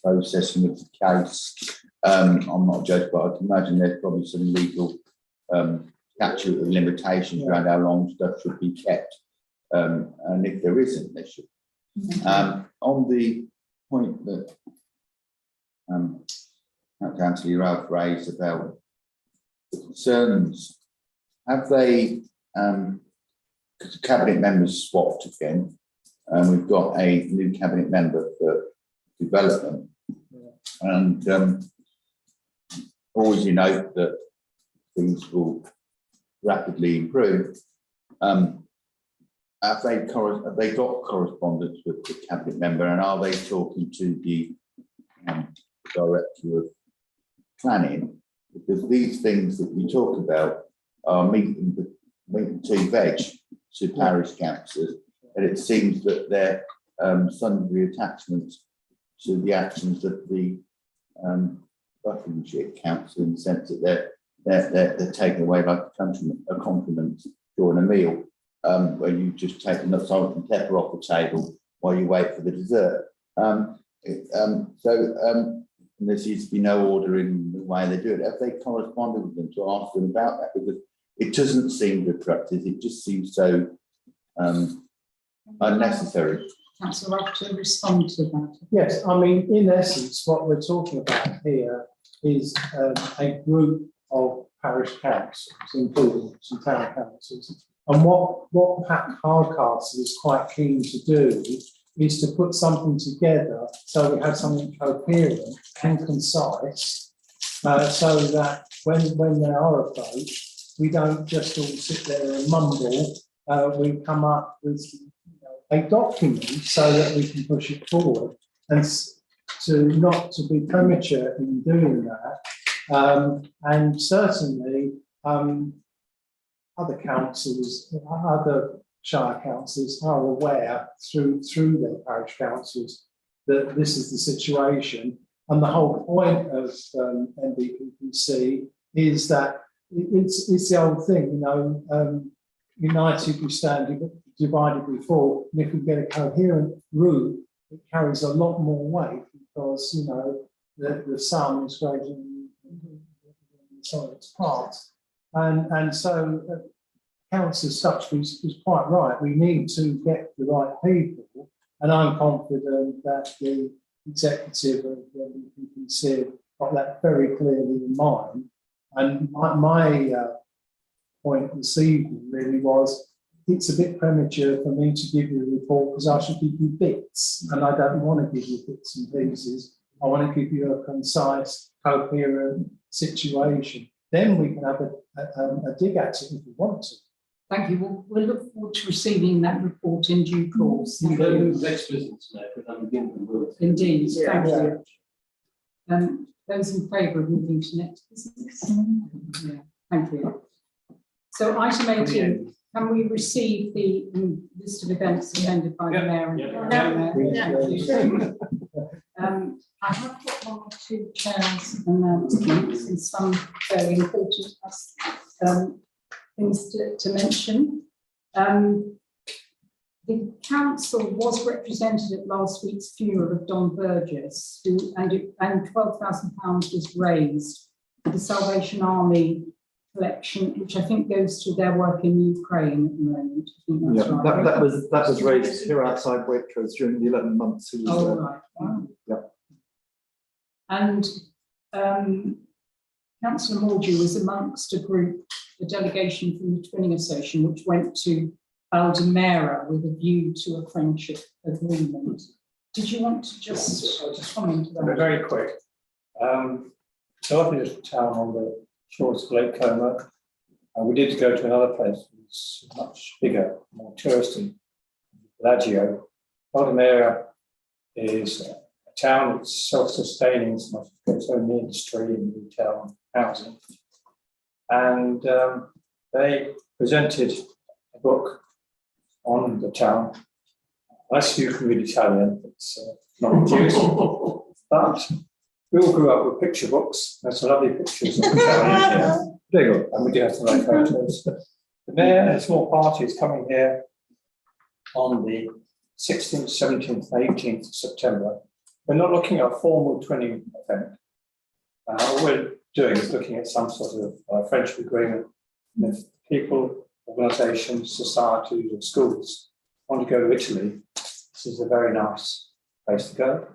S5: processing of the case. I'm not a judge, but I can imagine there's probably some legal statute of limitations around how long stuff should be kept. And if there isn't, there should. On the point that Councillor Ralph raised about the concerns, have they, because the cabinet members swapped again, and we've got a new cabinet member for development, and always you note that things will rapidly improve. Have they got correspondence with the cabinet member, and are they talking to the director of planning? Because these things that we talk about are meeting tea veg to parish councillors, and it seems that they're sundry attachments to the actions of the Buckinghamshire Council, in the sense that they're taken away like a compliment during a meal, where you just take the salt and pepper off the table while you wait for the dessert. There seems to be no order in the way they do it. Have they corresponded with them to ask them about that? Because it doesn't seem good practice. It just seems so unnecessary.
S4: Councillor Ruff, to respond to that.
S12: Yes, I mean, in essence, what we're talking about here is a group of parish councils, including some town councils. And what Pat Hardcastle is quite keen to do is to put something together so we have something coherent and concise, so that when they are approached, we don't just all sit there and mumble. We come up with a document so that we can push it forward, and not to be premature in doing that. And certainly other councils, other shire councils are aware through their parish councils that this is the situation. And the whole point of NBPPC is that it's the old thing, united we stand, divided we fall. And if we get a coherent route, it carries a lot more weight, because the sum is greater than the sum of its parts. And so Councillor Stuchby was quite right. We need to get the right people, and I'm confident that the executive of the NBPPC have got that very clearly in mind. And my point this evening really was, it's a bit premature for me to give you a report, because I should give you bits, and I don't want to give you bits and pieces. I want to give you a concise, coherent situation. Then we can have a dig at it if we want to.
S4: Thank you. We'll look forward to receiving that report in due course. Thank you.
S2: Next business now, because I'm beginning to move.
S4: Indeed, thank you. Those in favour of moving to next business? Yeah, thank you. So item 18, can we receive the list of events attended by the Mayor? I have got one or two chairs announcements and some very important things to mention. The council was represented at last week's funeral of Don Burgess, and £12,000 was raised for the Salvation Army collection, which I think goes to their work in Ukraine at the moment. I think that's right.
S11: That was raised here outside Waitrose during the 11 months.
S4: Right. Wow.
S11: Yeah.
S12: And Councillor Mordew was amongst a delegation from the Twinning Association, which went to Aldemera with a view to a friendship agreement. Did you want to just comment on that?
S14: Very quick. So I've been to town on the shores of Lake Como. We did go to another place that's much bigger, more touristy, Bellagio. Aldemera is a
S12: town, it's self-sustaining, it's not its own industry and retail and housing. And they presented a book on the town. Unless you can read Italian, it's not useful. But we all grew up with picture books. There's some lovely pictures of the town here. There you go. And we do have some nice photos. The mayor and a small party is coming here on the 16th, 17th, 18th of September. We're not looking at a formal twinning event. All we're doing is looking at some sort of friendship agreement with people, organisations, societies, and schools want to go to Italy. This is a very nice place to go.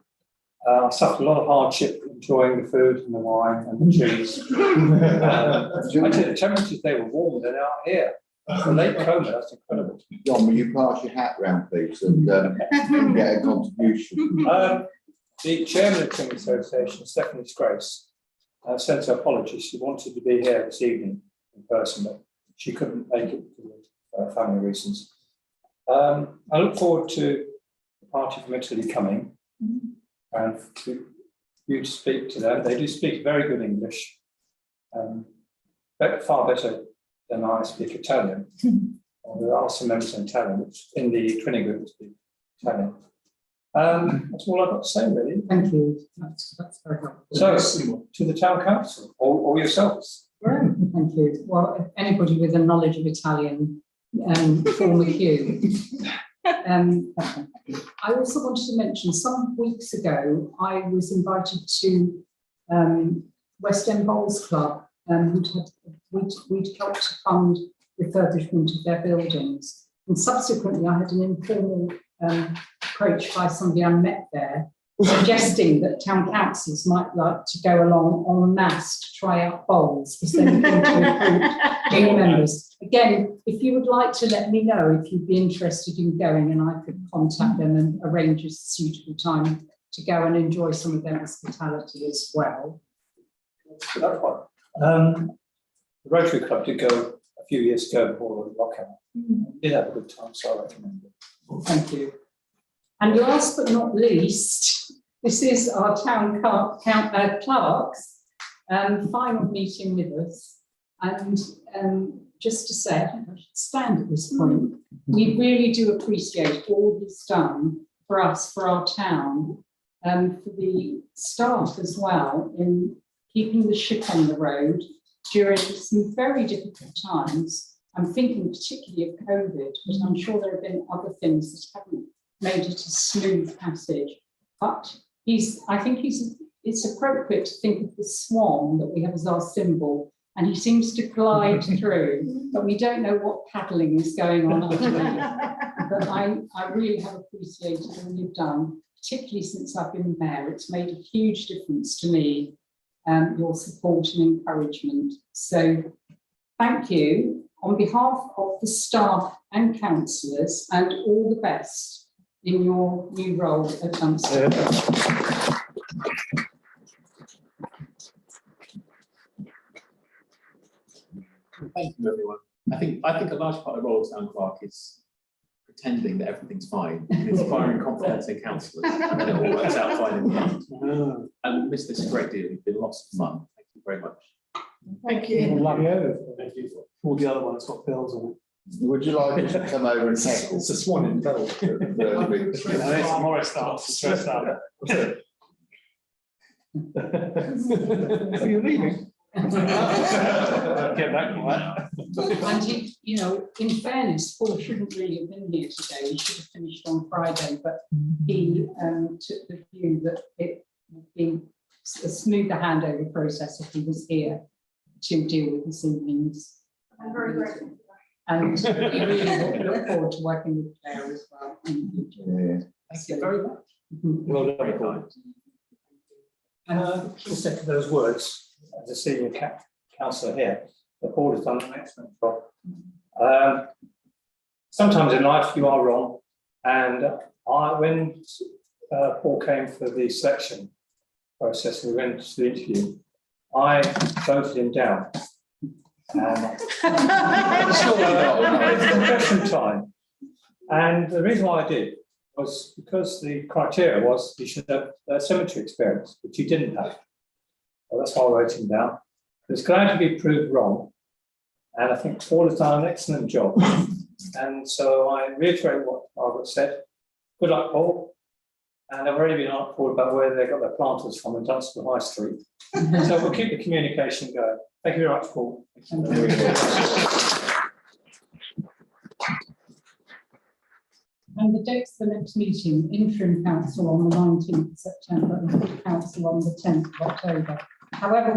S12: I suffered a lot of hardship enjoying the food and the wine and the cheese. I tell you, the temperatures, they were warmer than out here. For Lake Como, that's incredible.
S5: John, will you pass your hat round, please, and get a contribution?
S12: The chairman of the Interim Association, Stephanie Grace, sent her apologies. She wanted to be here this evening in person, but she couldn't make it for family reasons. I look forward to the party from Italy coming and for you to speak to them. They do speak very good English, far better than I speak Italian. There are some members in Italian, which in the twinning group speak Italian. That's all I've got to say, really.
S4: Thank you. That's very helpful.
S12: So, to the town council or yourselves.
S4: Thank you. Well, if anybody with a knowledge of Italian, form a queue. I also wanted to mention, some weeks ago, I was invited to West End Bowls Club, we'd helped to fund refurbishment of their buildings. And subsequently, I had an informal approach by somebody I met there, suggesting that town councils might like to go along en masse to try out bowls for sending them to recruit new members. Again, if you would like to let me know if you'd be interested in going, and I could contact them and arrange a suitable time to go and enjoy some of their hospitality as well.
S12: The Rotary Club did go a few years ago before the lockout. Did have a good time, so I recommend it.
S4: Thank you. And last but not least, this is our town clerk's final meeting with us. And just to say, I think I should stand at this point, we really do appreciate all he's done for us, for our town, for the staff as well, in keeping the ship on the road during some very difficult times. I'm thinking particularly of COVID, but I'm sure there have been other things that haven't made it a smooth passage. But I think it's appropriate to think of the swan that we have as our symbol, and he seems to glide through, but we don't know what paddling is going on underneath. But I really have appreciated all you've done, particularly since I've been mayor. It's made a huge difference to me, your support and encouragement. So thank you on behalf of the staff and councillors, and all the best in your new role at council.
S10: Thank you, everyone. I think a large part of the role of town clerk is pretending that everything's fine, and inspiring confidence in councillors, and then it all works out fine in the end. And missed this a great deal. It's been lots of fun. Thank you very much.
S7: Thank you.
S15: Thank you. All the other ones got bells on it.
S5: Would you like us to come over and heckle?
S15: It's a swan in bell.
S8: Morris starts stressed out.
S15: Are you leaving?
S8: Get back on that.
S4: And you know, in fairness, Paul shouldn't really have been here today. He should have finished on Friday, but he took the view that it would be a smoother handover process if he was here to deal with this evening's.
S9: I'm very grateful.
S4: And we really look forward to working with Claire as well in the future.
S5: Yeah.
S10: Thank you very much.
S12: Well done. Just echo those words, as a senior councillor here, the board has done an excellent job. Sometimes in life you are wrong, and when Paul came for the selection process and we went to the interview, I voted him down. It's confession time. And the reason why I did was because the criteria was you should have cemetery experience, which you didn't have. Well, that's why I wrote him down. It's going to be proved wrong. And I think Paul has done an excellent job. And so I reiterate what Margaret said. Good luck, Paul. And I've already been asked Paul about where they got their planters from in Dunstable High Street. So we'll keep the communication going. Thank you very much, Paul.
S4: And the dates for the next meeting, interim council on the 19th of September and full council on the 10th of October. However,